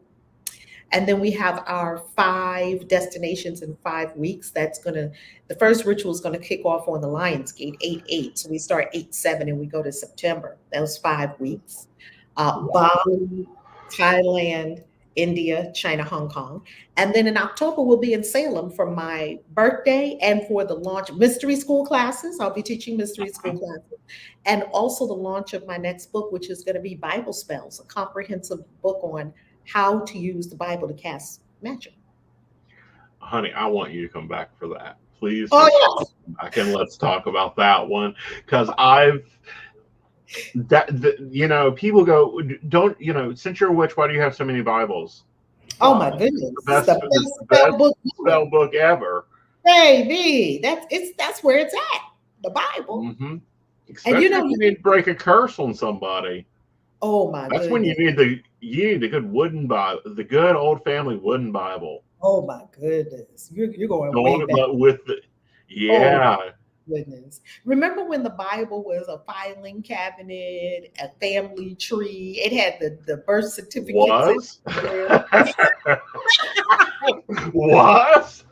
And then we have our 5 destinations in 5 weeks. The first ritual is going to kick off on the Lions Gate, 8/8. So we start 8/7 and we go to September. That was 5 weeks. Wow. Bali, Thailand, India, China, Hong Kong. And then in October, we'll be in Salem for my birthday and for the launch of mystery school classes. I'll be teaching mystery school classes. And also the launch of my next book, which is going to be Bible Spells, a comprehensive book on how to use the Bible to cast magic. Honey, I want you to come back for that. Please Oh, just yes. come back and let's talk about that one. Because I've people go, don't since you're a witch, why do you have so many Bibles? Oh, Well, my goodness. the It's the best, best it's the spell best book spell ever. book ever. Baby, that's where it's at. The Bible. Hmm. And Especially if you need to break a curse on somebody. oh my That's when goodness. you need the good wooden Bible, the good old family wooden Bible. Oh my goodness. You're going way Don't back. let with the Oh yeah. goodness. Remember when the Bible was a filing cabinet, a family tree? It had the birth certificates in Was there. was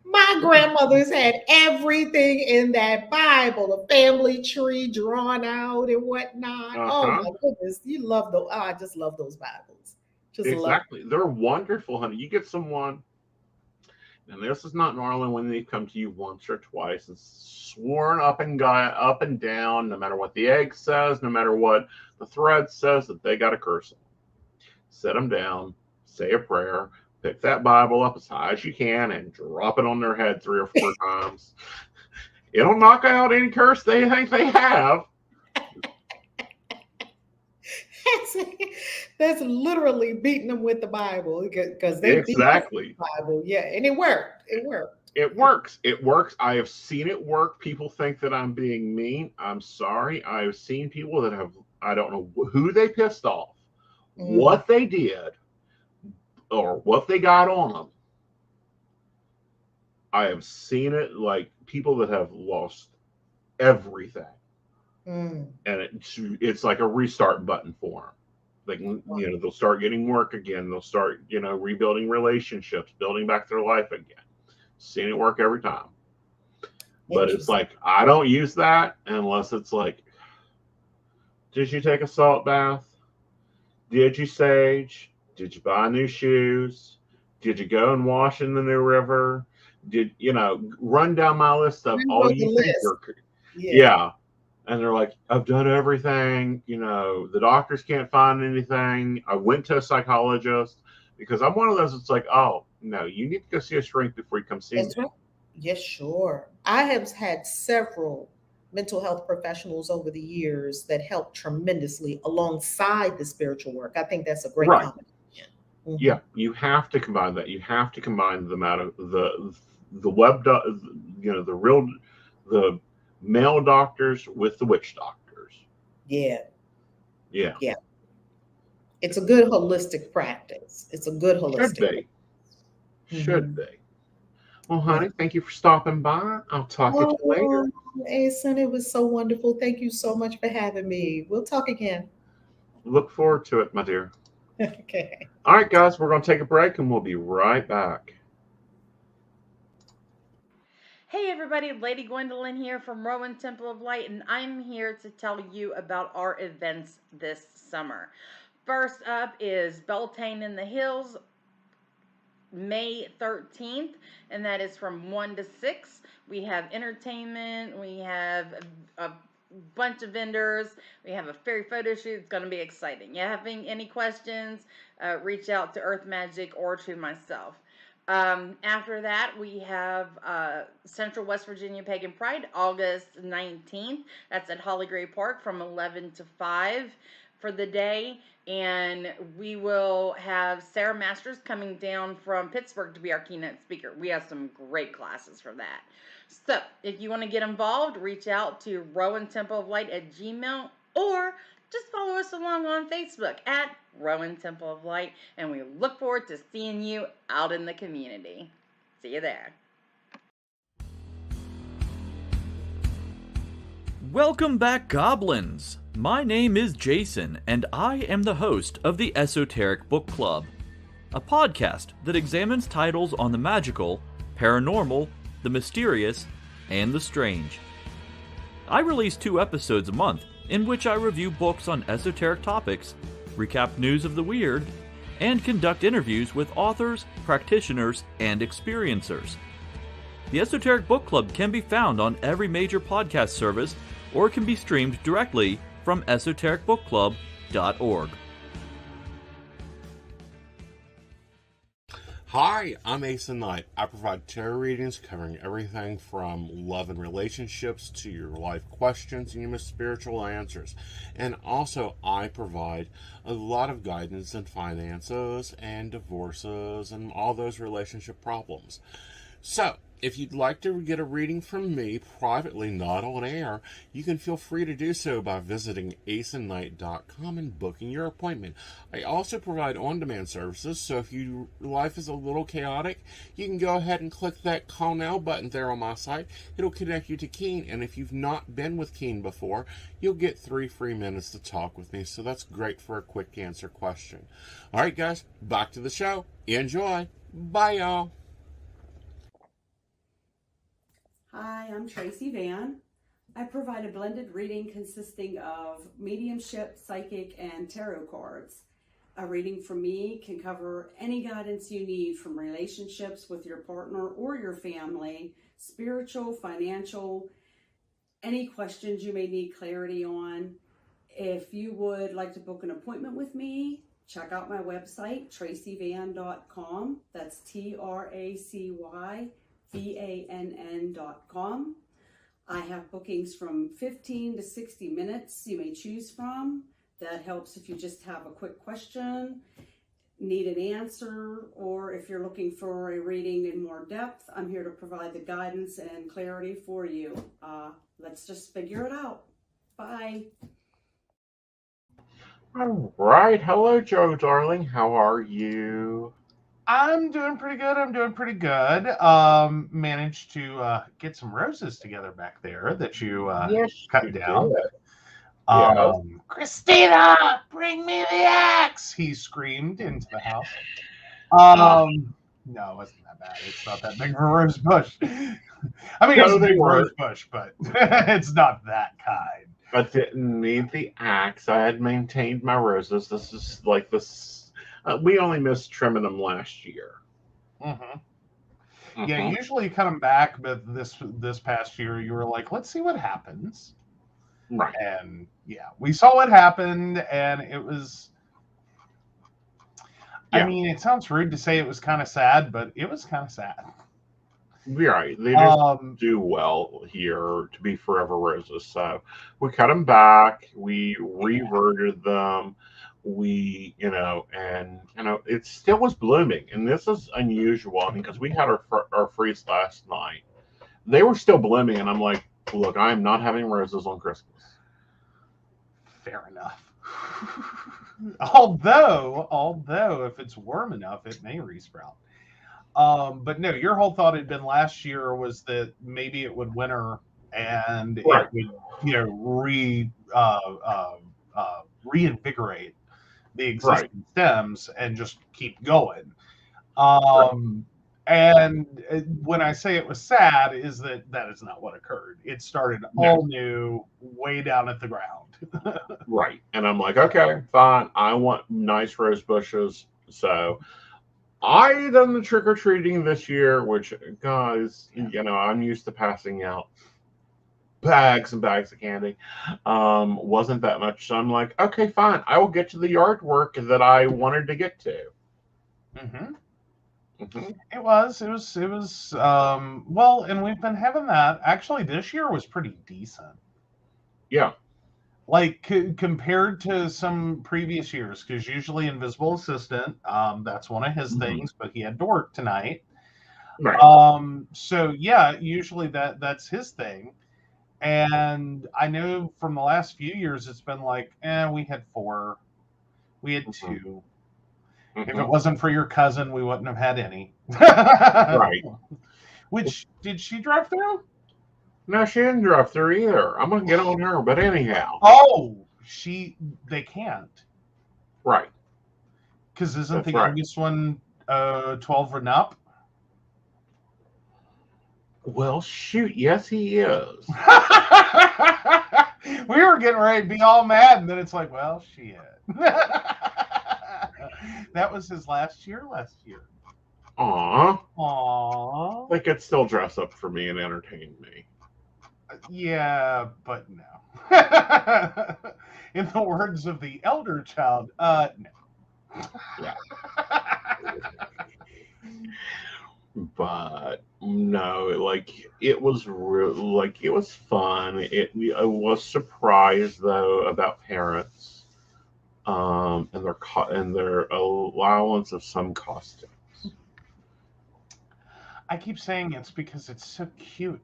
My grandmothers had everything in that Bible, a family tree drawn out and whatnot. Oh uh-huh. my goodness. You love those. Oh, I just love those Bibles. Just love Exactly. They're wonderful, honey. You get someone, and this is not normally when they come to you once or twice and sworn up and down, no matter what the egg says, no matter what the thread says, that they got to curse them. Sit them down, say a prayer, pick that Bible up as high as you can, and drop it on their head 3 or 4 times. It'll knock out any curse they think they have. that's literally beating them with the Bible because they beat us with Exactly. the Bible. Yeah, and it worked. It worked. It works. It works. I have seen it work. People think that I'm being mean. I'm sorry. I have seen people that have, I don't know who they pissed off, Mm, what they did, or what they got on them. I have seen it, like people that have lost everything. mm. And it's like a restart button for them. They can, Wow. they'll start getting work again. They'll start, rebuilding relationships, building back their life again. Seen it work every time. But it's Interesting. like, I don't use that unless it's like, did you take a salt bath? Did you sage? Did you buy new shoes? Did you go and wash in the new river? Did, run down my list of You all wrote the you think list. are, Yeah. yeah. And they're like, I've done everything. The doctors can't find anything. I went to a psychologist because I'm one of those. It's like, oh, no, you need to go see a shrink before you come see me. That's right. Yes, sure. I have had several mental health professionals over the years that help tremendously alongside the spiritual work. I think that's a great Right. combination. Hmm. Yeah, you have to combine that. You have to combine the amount of the web, the real, the male doctors with the witch doctors. Yeah, Yeah, yeah. It's a good holistic practice. It's a good should holistic. be, should Hmm. be. Well, Yeah. honey, thank you for stopping by. I'll talk to you Oh, later. Aeson, it was so wonderful. Thank you so much for having me. We'll talk again. Look forward to it, my dear. Okay. All right, guys, we're going to take a break and we'll be right back. Hey everybody, Lady Gwendolyn here from Rowan Temple of Light, and I'm here to tell you about our events this summer. First up is Beltane in the Hills, May 13th, and that is from 1 to 6. We have entertainment, we have a bunch of vendors, we have a fairy photo shoot. It's going to be exciting. You having any questions, reach out to Earth Magic or to myself. After that, we have Central West Virginia Pagan Pride, August 19th. That's at Holly Gray Park from 11 to 5 for the day. And we will have Sarah Masters coming down from Pittsburgh to be our keynote speaker. We have some great classes for that. So if you want to get involved, reach out to Rowan Temple of Light at Gmail, or just follow us along on Facebook at Rowan Temple of Light, and we look forward to seeing you out in the community. See you there. Welcome back, Goblins! My name is Jason, and I am the host of the Esoteric Book Club, a podcast that examines titles on the magical, paranormal, the mysterious, and the strange. I release 2 episodes a month, in which I review books on esoteric topics, recap news of the weird, and conduct interviews with authors, practitioners, and experiencers. The Esoteric Book Club can be found on every major podcast service, or can be streamed directly from esotericbookclub.org. Hi, I'm Aeson Knight. I provide tarot readings covering everything from love and relationships to your life questions and your most spiritual answers. And also, I provide a lot of guidance in finances and divorces and all those relationship problems. So, if you'd like to get a reading from me privately, not on air, you can feel free to do so by visiting aesonknight.com and booking your appointment. I also provide on-demand services, so if your life is a little chaotic, you can go ahead and click that Call Now button there on my site. It'll connect you to Keen, and if you've not been with Keen before, you'll get 3 free minutes to talk with me, so that's great for a quick answer question. All right, guys, back to the show. Enjoy. Bye, y'all. Hi, I'm Tracy Van. I provide a blended reading consisting of mediumship, psychic, and tarot cards. A reading from me can cover any guidance you need from relationships with your partner or your family, spiritual, financial, any questions you may need clarity on. If you would like to book an appointment with me, check out my website, tracyvann.com. That's TracyVann.com. I have bookings from 15 to 60 minutes you may choose from. That helps if you just have a quick question, need an answer, or if you're looking for a reading in more depth, I'm here to provide the guidance and clarity for you. Let's just figure it out. Bye. All right. Hello, Joe, darling. How are you? I'm doing pretty good. Managed to get some roses together back there that you Yes, cut you down. did. Yes. Christina, bring me the axe! He screamed into the house. No, it wasn't that bad. It's not that big of a rose bush. I mean, it's No, a they big rose weren't. bush, but it's not that kind. I didn't need the axe. I had maintained my roses. This is like this. We only missed trimming them last year. Yeah, usually you cut them back, but this past year you were like, let's see what happens. Right. And yeah, we saw what happened, and it was. Yeah. I mean, it sounds rude to say it was kind of sad, but it was kind of sad. Right. They just do well here to be forever roses. So we cut them back. We reverted them. We, it still was blooming. And this is unusual. I mean, because we had our freeze last night. They were still blooming. And I'm like, look, I am not having roses on Christmas. Fair enough. although if it's warm enough, it may resprout. But no, your whole thought had been last year was that maybe it would winter and Right. it would, reinvigorate the existing stems and just keep going. And when I say it was sad, is that is not what occurred. It started all new, way down at the ground. Right. And I'm like, okay, fine. I want nice rose bushes. So I done the trick-or-treating this year, which, guys, I'm used to passing out bags and bags of candy. Wasn't that much. So I'm like, okay, fine. I will get to the yard work that I wanted to get to. It was well, and we've been having that. Actually, this year was pretty decent. Yeah. Like compared to some previous years, because usually Invisible Assistant, that's one of his things, but he had to work tonight. Right. So yeah, usually that's his thing. And I know from the last few years, it's been like, we had 4, we had 2. If it wasn't for your cousin, we wouldn't have had any. Right. Which, did she drive through? No, she didn't drive through either. I'm going to get on her, but anyhow. Oh, they can't. Right. Because isn't the youngest one 12 and up? Well, shoot, yes, he is. We were getting ready to be all mad, and then it's like, well, shit. That was his last year. Aww. They could still dress up for me and entertain me. Yeah, but no. In the words of the elder child, no. Yeah. But no, it was it was fun. I was surprised though about parents, and their allowance of some costumes. I keep saying it's because it's so cute.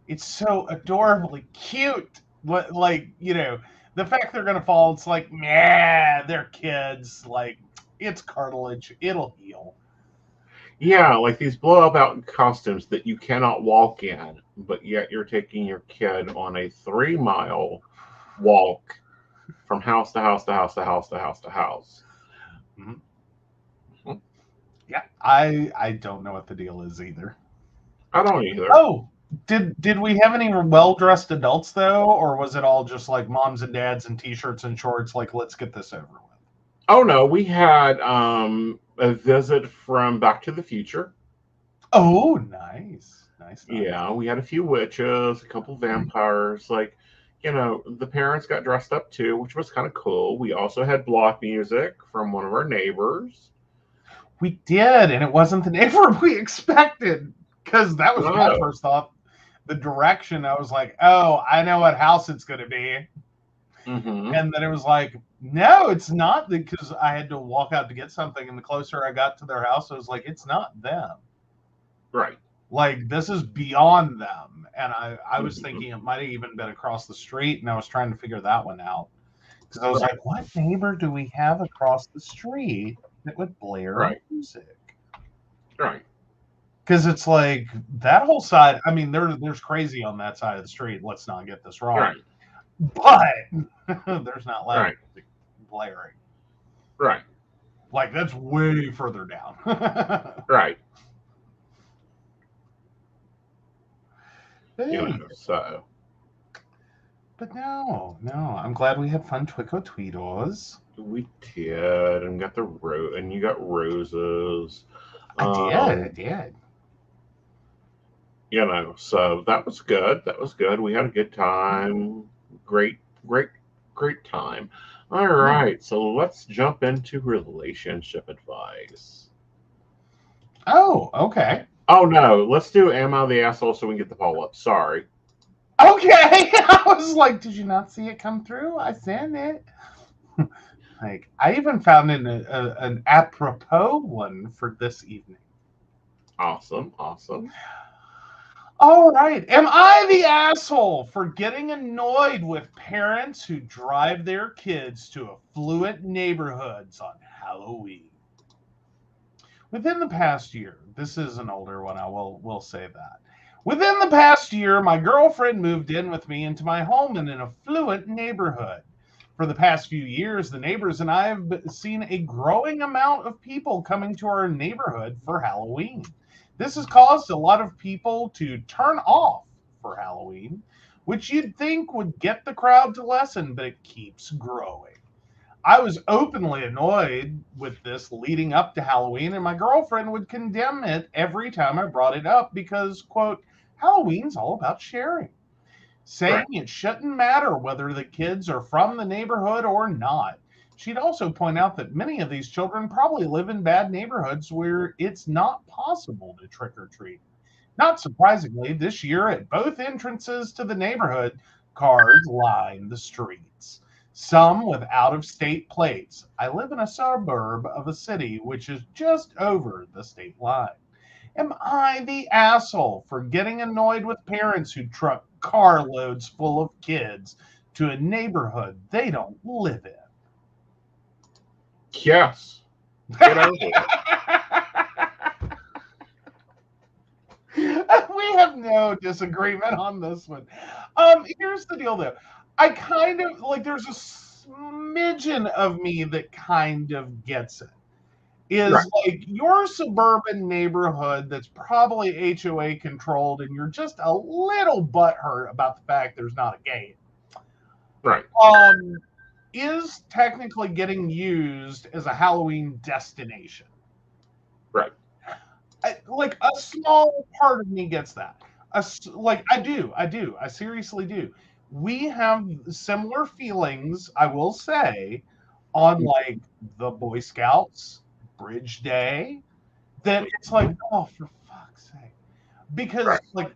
It's so adorably cute. The fact they're gonna fall, it's like, nah, they're kids. Like, it's cartilage. It'll heal. Yeah, like these blow-up costumes that you cannot walk in, but yet you're taking your kid on a 3-mile walk from house to house to house to house to house to house. Yeah, I don't know what the deal is either. I don't either. Oh, did we have any well-dressed adults though, or was it all just like moms and dads in t-shirts and shorts? Like, let's get this over with. Oh no, we had a visit from Back to the Future. Oh, nice, nice, nice. Yeah, we had a few witches, a couple vampires. Like, the parents got dressed up too, which was kind of cool. We also had block music from one of our neighbors. We did, and it wasn't the neighbor we expected, because that was my No, first thought. The direction, I was like, oh, I know what house it's going to be. mm-hmm. And then it was like, no, it's not, because I had to walk out to get something. And the closer I got to their house, I was like, it's not them. Right. Like, this is beyond them. And I was Mm-hmm. thinking it might have even been across the street. And I was trying to figure that one out. Because I was Right. like, what neighbor do we have across the street that would blare Right. music? Right. Because it's like that whole side. I mean, there's crazy on that side of the street. Let's not get this wrong. Right. But there's not loud Right. music blaring. Right. Like, that's way further down. Right. Hey, So but no, I'm glad we had fun Twico Tweedos. we did, and got and you got roses. I did. So that was good. That was good. We had a good time. Great, great, great time. All right, so let's jump into relationship advice. Oh, okay. Oh no, let's do Am I the Asshole so we can get the poll up. Sorry. Okay. I was like, did you not see it come through? I sent it. Like, I even found an apropos one for this evening. Awesome, awesome. All right. Am I the asshole for getting annoyed with parents who drive their kids to affluent neighborhoods on Halloween? Within the past year, this is an older one, I will say that. Within the past year, my girlfriend moved in with me into my home in an affluent neighborhood. For the past few years, the neighbors and I have seen a growing amount of people coming to our neighborhood for Halloween. This has caused a lot of people to turn off for Halloween, which you'd think would get the crowd to lessen, but it keeps growing. I was openly annoyed with this leading up to Halloween, and my girlfriend would condemn it every time I brought it up because, quote, Halloween's all about sharing, saying it shouldn't matter whether the kids are from the neighborhood or not. She'd also point out that many of these children probably live in bad neighborhoods where it's not possible to trick or treat. Not surprisingly, this year at both entrances to the neighborhood, cars line the streets, some with out of state plates. I live in a suburb of a city which is just over the state line. Am I the asshole for getting annoyed with parents who truck carloads full of kids to a neighborhood they don't live in? Yes. Get over it. We have no disagreement on this one. Here's the deal, though. I kind of like. There's a smidgen of me that kind of gets it. Is Right. like your suburban neighborhood that's probably HOA controlled, and you're just a little butthurt about the fact there's not a gate. Right. Is technically getting used as a Halloween destination. Right. Like a small part of me gets that. I do. I seriously do. We have similar feelings, I will say, on like the Boy Scouts Bridge Day. That it's like, oh, for fuck's sake, because like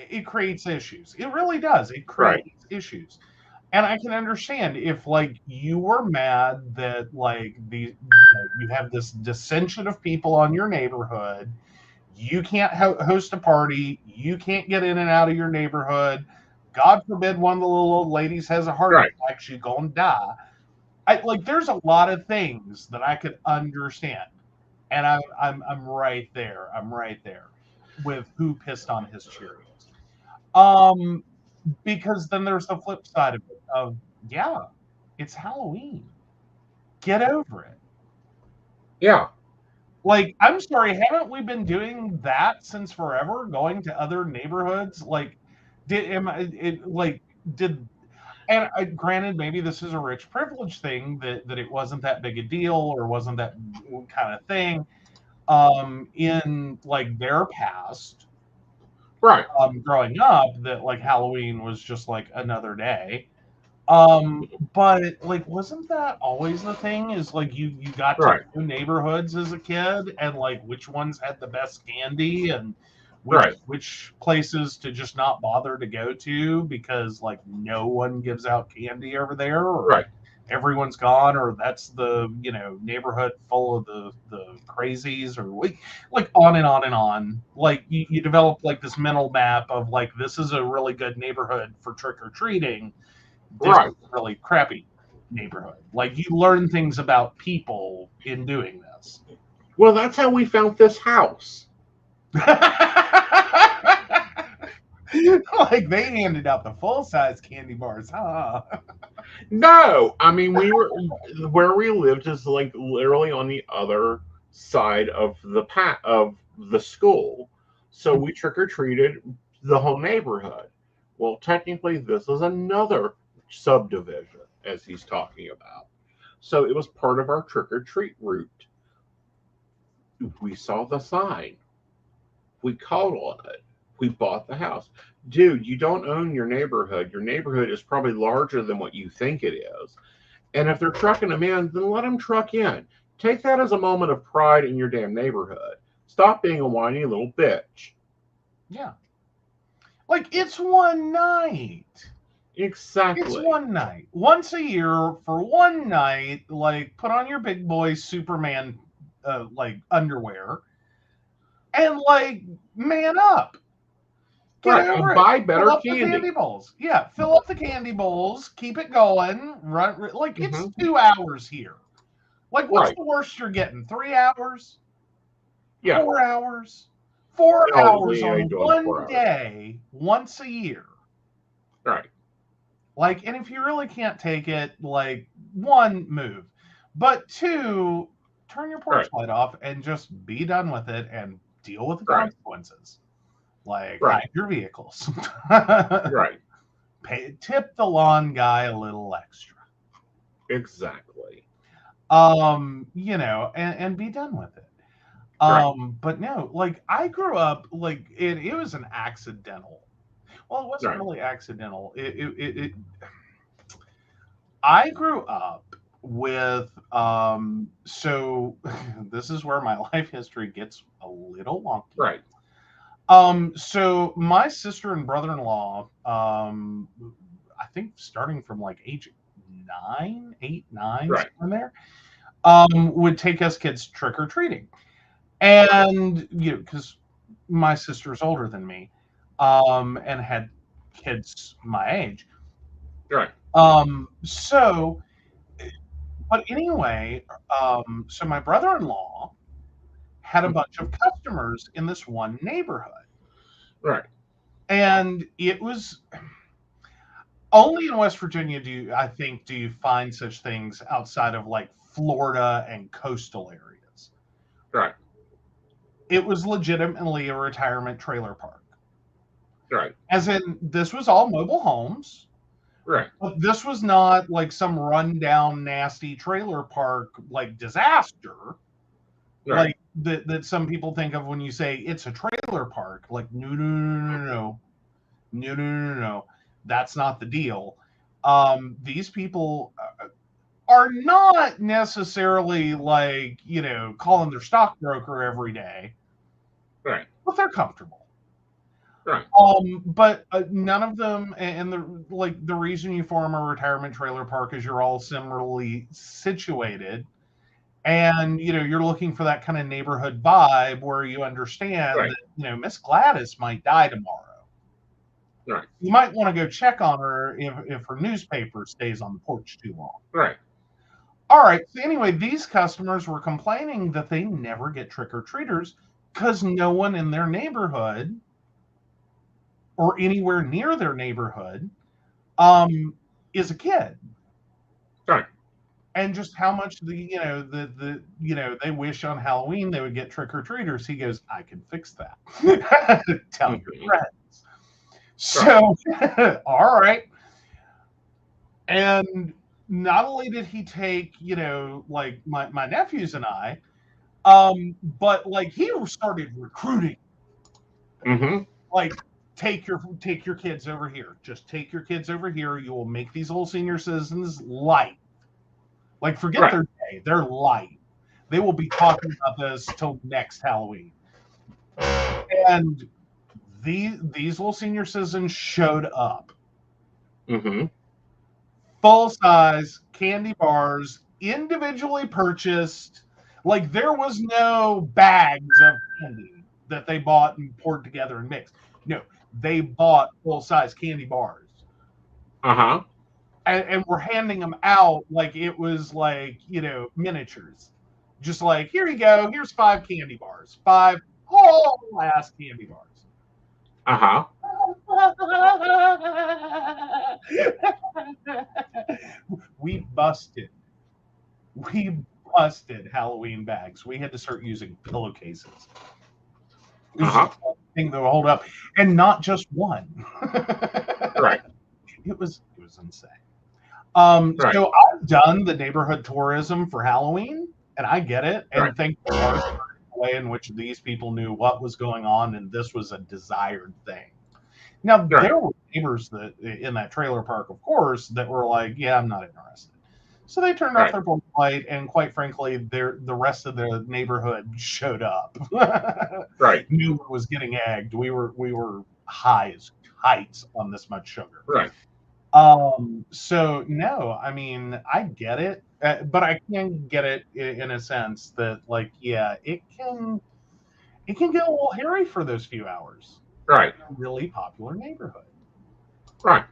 it creates issues. It really does. It creates issues. And I can understand if like you were mad that like you have this dissension of people on your neighborhood, you can't host a party, you can't get in and out of your neighborhood. God forbid one of the little old ladies has a heart attack, she's gonna die. There's a lot of things that I could understand, and I'm right there. I'm right there with who pissed on his Cheerios. Because then there's the flip side of it. Yeah, it's Halloween. Get over it. Yeah. Like, I'm sorry, haven't we been doing that since forever? Going to other neighborhoods? Like, did And granted, maybe this is a rich privilege thing that it wasn't that big a deal or wasn't that kind of thing in like their past Right. growing up, that like Halloween was just like another day. But like, wasn't that always the thing? Is like you got to Right. know neighborhoods as a kid, and like which ones had the best candy, and Right. which places to just not bother to go to because like no one gives out candy over there, or Right. everyone's gone, or that's the neighborhood full of the crazies, or like on and on and on. Like you develop like this mental map of like, this is a really good neighborhood for trick or treating. This Right. is a really crappy neighborhood. Like you learn things about people in doing this. Well, that's how we found this house. Like they handed out the full size candy bars, huh? No, I mean we were where we lived is like literally on the other side of the school. So we trick or treated the whole neighborhood. Well, technically this is another subdivision as he's talking about. So it was part of our trick or treat route. We saw the sign. We called on it. We bought the house. Dude, you don't own your neighborhood. Your neighborhood is probably larger than what you think it is. And if they're trucking them in, then let them truck in. Take that as a moment of pride in your damn neighborhood. Stop being a whiny little bitch. Yeah. Like it's one night. Exactly. It's one night. Once a year for one night, like put on your big boy Superman like underwear and like man up. Get Right, over and it. buy Fill better up the candy candy. bowls. Yeah, fill up the candy bowls. Keep it going. Run like it's Mhm. 2 hours here. Like what's Right. the worst you're getting? 3 hours? Yeah. 4 hours? 4 No, hours we on ain't doing one 4 hours. day, once a year. Right. Like, and if you really can't take it, like, one, move. But two, turn your porch Right. light off and just be done with it and deal with the Right. consequences. Like, Right. hide your vehicles. Right. Tip the lawn guy a little extra. Exactly. And be done with it. Right. But no, like I grew up like it was an accidental. Well, it wasn't Right. really accidental. I grew up with so this is where my life history gets a little wonky. Right. So my sister and brother-in-law, I think starting from like age 9, 8, 9, Right. somewhere there, would take us kids trick-or-treating. And because my sister's older than me, and had kids my age. Right. So but anyway, so my brother-in-law had a bunch of customers in this one neighborhood. Right. And it was only in West Virginia do you find such things outside of like Florida and coastal areas. Right. It was legitimately a retirement trailer park. Right. As in, this was all mobile homes. Right. But this was not like some rundown, nasty trailer park like disaster. Right. Like that some people think of when you say it's a trailer park. Like, no. That's not the deal. These people are not necessarily like, calling their stockbroker every day. Right. But they're comfortable. Right. But none of them, and the reason you form a retirement trailer park is you're all similarly situated, and you're looking for that kind of neighborhood vibe where you understand Right. that Miss Gladys might die tomorrow. Right. You might want to go check on her if her newspaper stays on the porch too long. Right. All right. So anyway, these customers were complaining that they never get trick-or-treaters because no one in their neighborhood or anywhere near their neighborhood is a kid. Right. And just how much they wish on Halloween they would get trick-or-treaters. He goes, I can fix that. Tell your friends. So all right. And not only did he take, like my nephews and I, but like he started recruiting. Mm-hmm. Like, take your kids over here. Just take your kids over here. You will make these little senior citizens light. Like, forget Right. their day. They're light. They will be talking about this till next Halloween. And these little senior citizens showed up. Mm-hmm. Full size candy bars, individually purchased. Like, there was no bags of candy that they bought and poured together and mixed. No, they bought full size candy bars. Uh-huh. And we're handing them out like it was like, miniatures. Just like, here you go, here's 5 candy bars. 5 whole ass candy bars. Uh-huh. We busted. We busted Halloween bags. We had to start using pillowcases. It was Uh-huh. the thing that would hold up, and not just one. Right. It was insane. Right. So I've done the neighborhood tourism for Halloween, and I get it. And Right. think there are certain way in which these people knew what was going on, and this was a desired thing. Now, Right. there were neighbors that in that trailer park, of course, that were like, "Yeah, I'm not interested." So they turned off Right. their porch light, and quite frankly, the rest of the neighborhood showed up. Right. Knew it was getting egged. We were high as kites on this much sugar. Right. So no, I mean, I get it, but I can get it in a sense that, like, yeah, it can get a little hairy for those few hours. Right. Really popular neighborhood. Right.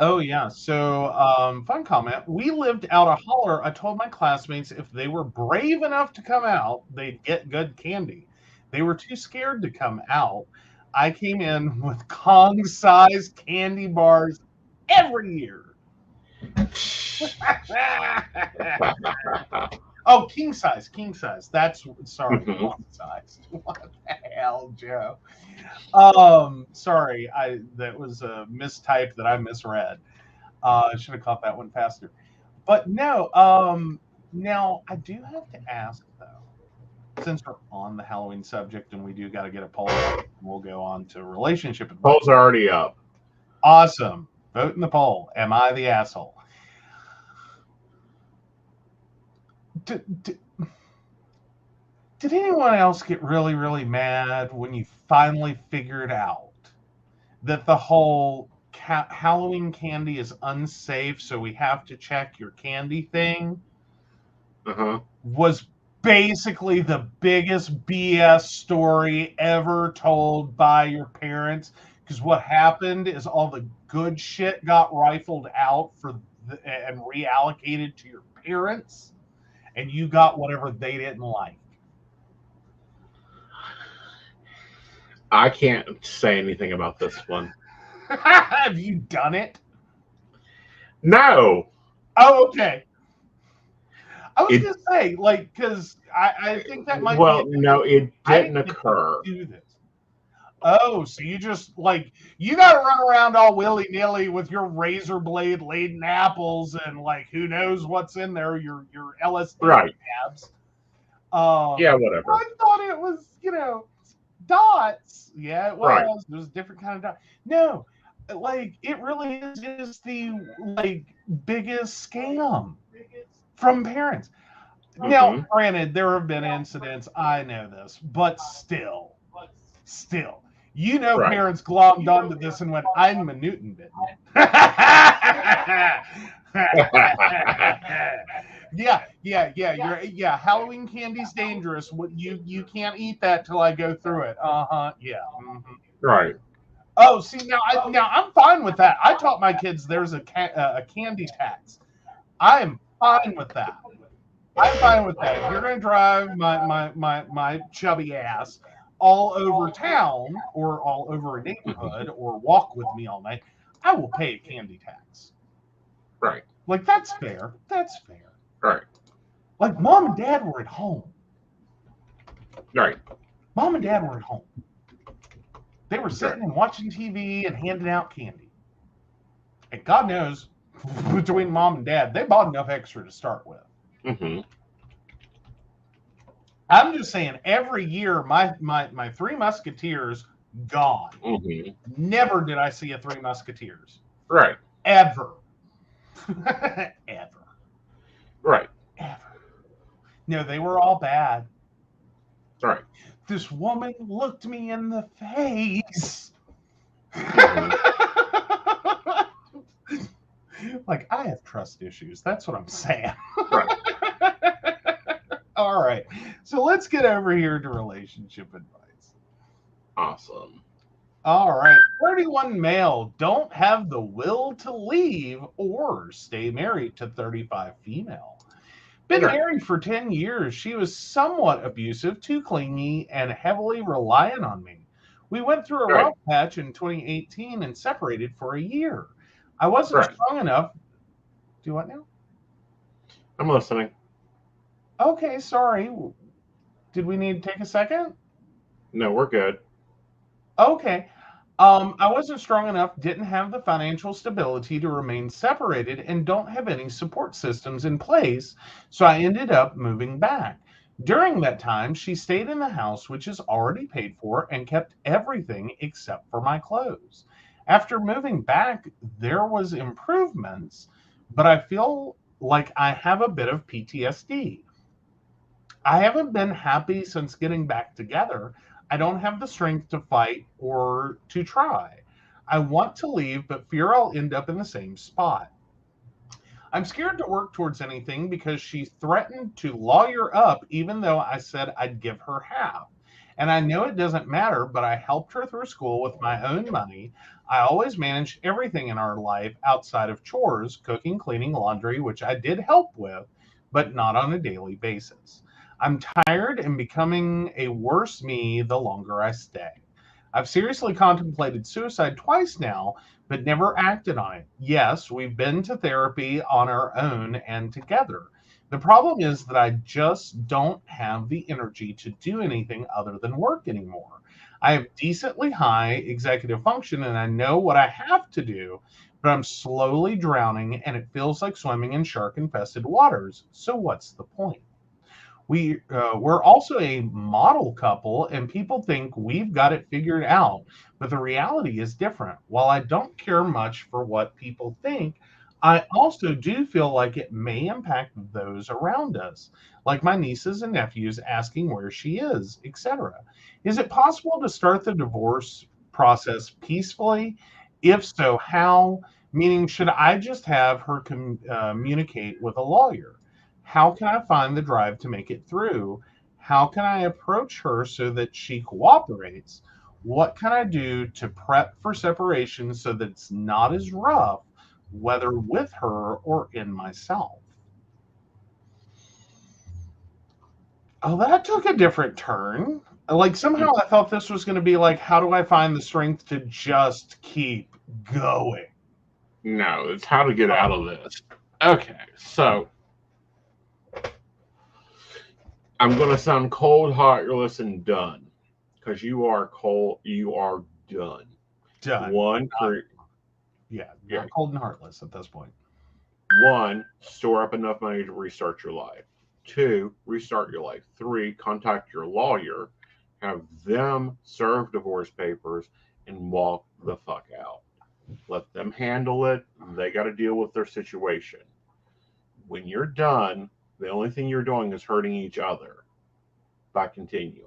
Oh yeah. So fun comment. We lived out a holler. I told my classmates if they were brave enough to come out, they'd get good candy. They were too scared to come out. I came in with Kong-sized candy bars every year. Oh, king size. That's sorry, Mhm. Kong size. What the hell, Joe? Sorry, that was a mistype that I misread. I should have caught that one faster. But no, now I do have to ask though, since we're on the Halloween subject and we do got to get a poll, we'll go on to relationship advice. Polls are already up. Awesome. Vote in the poll. Am I the asshole? Did anyone else get really, really mad when you finally figured out that the whole Halloween candy is unsafe, so we have to check your candy thing Uh-huh. was basically the biggest BS story ever told by your parents? Because what happened is all the good shit got rifled out and reallocated to your parents, and you got whatever they didn't like. I can't say anything about this one. Have you done it? No. Oh, okay. I was It- gonna say, like, because I think that might Well, be. no, it I didn't didn't occur. do this. Oh, so you just like you got to run around all willy nilly with your razor blade laden apples and like who knows what's in there, your LSD Right. tabs. Yeah, whatever. I thought it was dots. Yeah, it was. Right. It was a different kind of dot. No, like it really is the like biggest scam from parents. Now, Mhm. granted, there have been incidents. I know this, but still, Right. parents glommed onto this and went, "I'm a Newton bit." Yeah. Halloween candy's dangerous. You can't eat that till I go through it. Yeah. Mhm. Right. Oh, see now I'm fine with that. I taught my kids there's a candy tax. I am fine with that. I'm fine with that. If you're going to drive my chubby ass all over town or all over a neighborhood or walk with me all night, I will pay a candy tax. Right. Like, that's fair. That's fair. Right. Like, mom and dad were at home. Right. Mom and dad were at home. They were sitting and watching TV and handing out candy. And God knows, between mom and dad, they bought enough extra to start with. Mm-hmm. I'm just saying, every year, my Three Musketeers gone. Mm-hmm. Never did I see a Three Musketeers. Right. Ever. Ever. Right. Ever. No, they were all bad. Right. This woman looked me in the face. Like, I have trust issues. That's what I'm saying. Right. All right. So let's get over here to relationship advice. Awesome. All right. 31 male, don't have the will to leave or stay married to 35 female. Been Right. married for 10 years. She was somewhat abusive, too clingy, and heavily reliant on me. We went through a Right. rough patch in 2018 and separated for a year. I wasn't Right. strong enough. Do what now? I'm listening. Okay, sorry. Did we need to take a second? No, we're good. Okay. I wasn't strong enough, didn't have the financial stability to remain separated, and don't have any support systems in place, so I ended up moving back. During that time, she stayed in the house, which is already paid for, and kept everything except for my clothes. After moving back, there was improvements, but I feel like I have a bit of PTSD. I haven't been happy since getting back together. I don't have the strength to fight or to try. I want to leave, but fear I'll end up in the same spot. I'm scared to work towards anything because she threatened to lawyer up even though I said I'd give her half. And I know it doesn't matter, but I helped her through school with my own money. I always managed everything in our life outside of chores, cooking, cleaning, laundry, which I did help with, but not on a daily basis. I'm tired and becoming a worse me the longer I stay. I've seriously contemplated suicide twice now, but never acted on it. Yes, we've been to therapy on our own and together. The problem is that I just don't have the energy to do anything other than work anymore. I have decently high executive function and I know what I have to do, but I'm slowly drowning and it feels like swimming in shark infested waters. So, what's the point? We're also a model couple, and people think we've got it figured out. But the reality is different. While I don't care much for what people think, I also do feel like it may impact those around us, like my nieces and nephews asking where she is, etc. Is it possible to start the divorce process peacefully? If so, how? Meaning, should I just have her communicate with a lawyer? How can I find the drive to make it through? How can I approach her so that she cooperates? What can I do to prep for separation so that it's not as rough, whether with her or in myself? Oh, that took a different turn. Like, somehow I thought this was going to be like, how do I find the strength to just keep going? No, it's how to get out of this. Okay, so I'm going to sound cold, heartless, and done. Because you are cold, you are done. Done. Yeah, cold and heartless at this point. 1, store up enough money to restart your life. 2, restart your life. 3, contact your lawyer, have them serve divorce papers, and walk the fuck out. Let them handle it. They got to deal with their situation. When you're done, the only thing you're doing is hurting each other by continuing.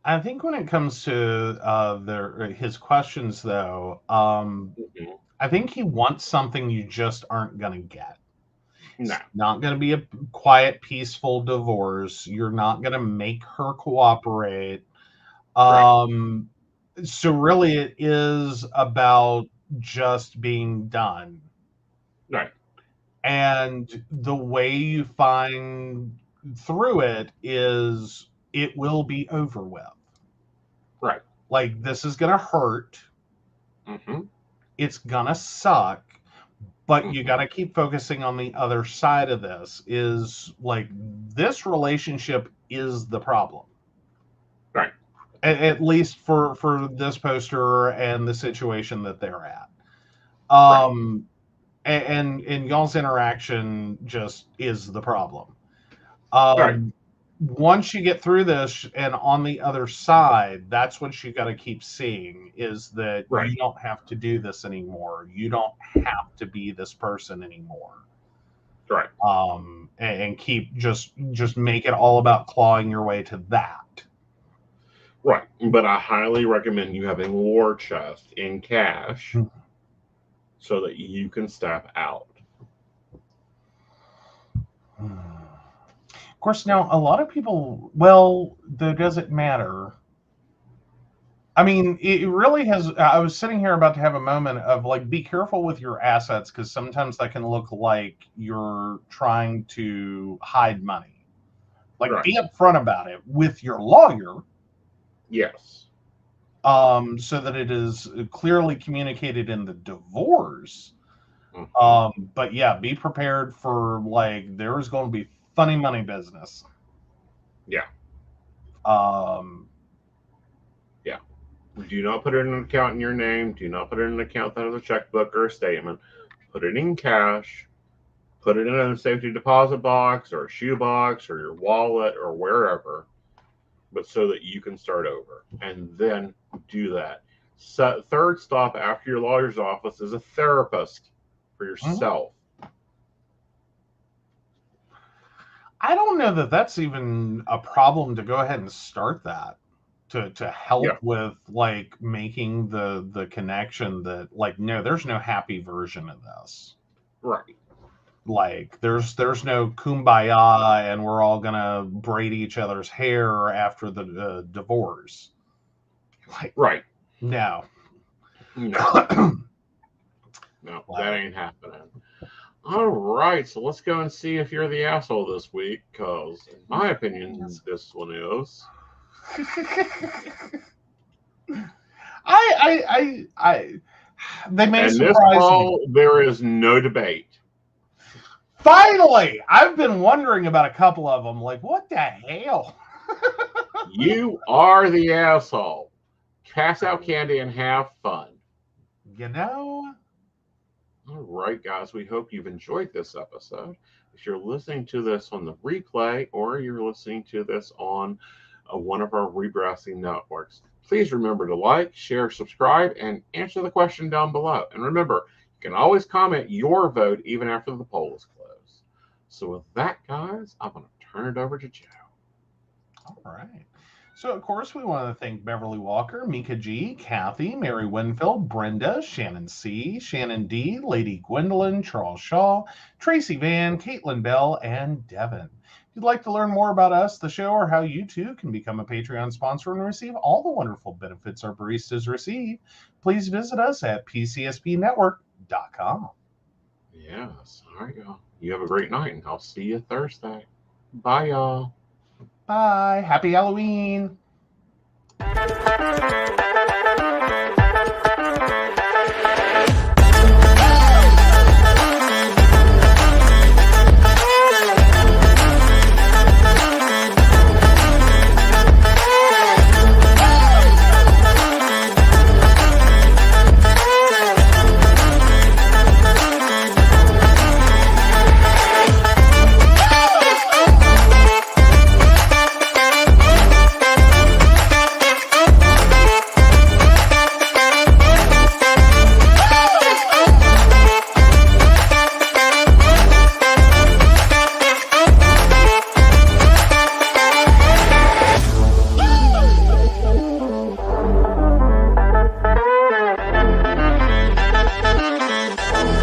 I think when it comes to his questions, though, I think he wants something you just aren't going to get. No. It's not going to be a quiet, peaceful divorce. You're not going to make her cooperate. Right. So really, it is about just being done. Right. And the way you find through it is it will be over with. Right. Like, this is going to hurt. Mm-hmm. It's going to suck. But you got to keep focusing on the other side of this. Is like, this relationship is the problem. Right. at least for this poster and the situation that they're at. Right. And y'all's interaction just is the problem. Right. Once you get through this and on the other side, that's what you got to keep seeing, is that Right. you don't have to do this anymore. You don't have to be this person anymore. Right. And keep just make it all about clawing your way to that. Right. But I highly recommend you having a war chest in cash so that you can step out. Of course, now a lot of people, well, does it matter? I mean, it really has. I was sitting here about to have a moment of like, be careful with your assets, because sometimes that can look like you're trying to hide money. Like, Right. be upfront about it with your lawyer. Yes. So that it is clearly communicated in the divorce. But yeah, be prepared for, like, there's going to be funny money business. Yeah. Yeah. Do not put it in an account in your name. Do not put it in an account that has a checkbook or a statement. Put it in cash. Put it in a safety deposit box or a shoe box or your wallet or wherever, but so that you can start over. And then do that. So, third stop after your lawyer's office is a therapist for yourself. I don't know that that's even a problem to go ahead and start that to help with, like, making the connection that, like, no, there's no happy version of this. Right. Like, there's no kumbaya and we're all gonna braid each other's hair after the divorce. Like, right. No. No, that ain't happening. All right, so let's go and see if you're the asshole this week, because in my opinion, this one is. They may and surprise this fall, me. There is no debate. Finally, I've been wondering about a couple of them. Like, what the hell? You are the asshole. Pass out candy and have fun. You know? All right, guys, we hope you've enjoyed this episode. If you're listening to this on the replay or you're listening to this on one of our rebroadcasting networks, please remember to like, share, subscribe, and answer the question down below. And remember, you can always comment your vote even after the poll is closed. So with that, guys, I'm going to turn it over to Joe. All right. So, of course, we want to thank Beverly Walker, Mika G, Kathy, Mary Winfield, Brenda, Shannon C, Shannon D, Lady Gwendolyn, Charles Shaw, Tracy Van, Caitlin Bell, and Devin. If you'd like to learn more about us, the show, or how you too can become a Patreon sponsor and receive all the wonderful benefits our baristas receive, please visit us at pcspnetwork.com. Yes. All right, y'all. You have a great night, and I'll see you Thursday. Bye, y'all. Bye. Happy Halloween.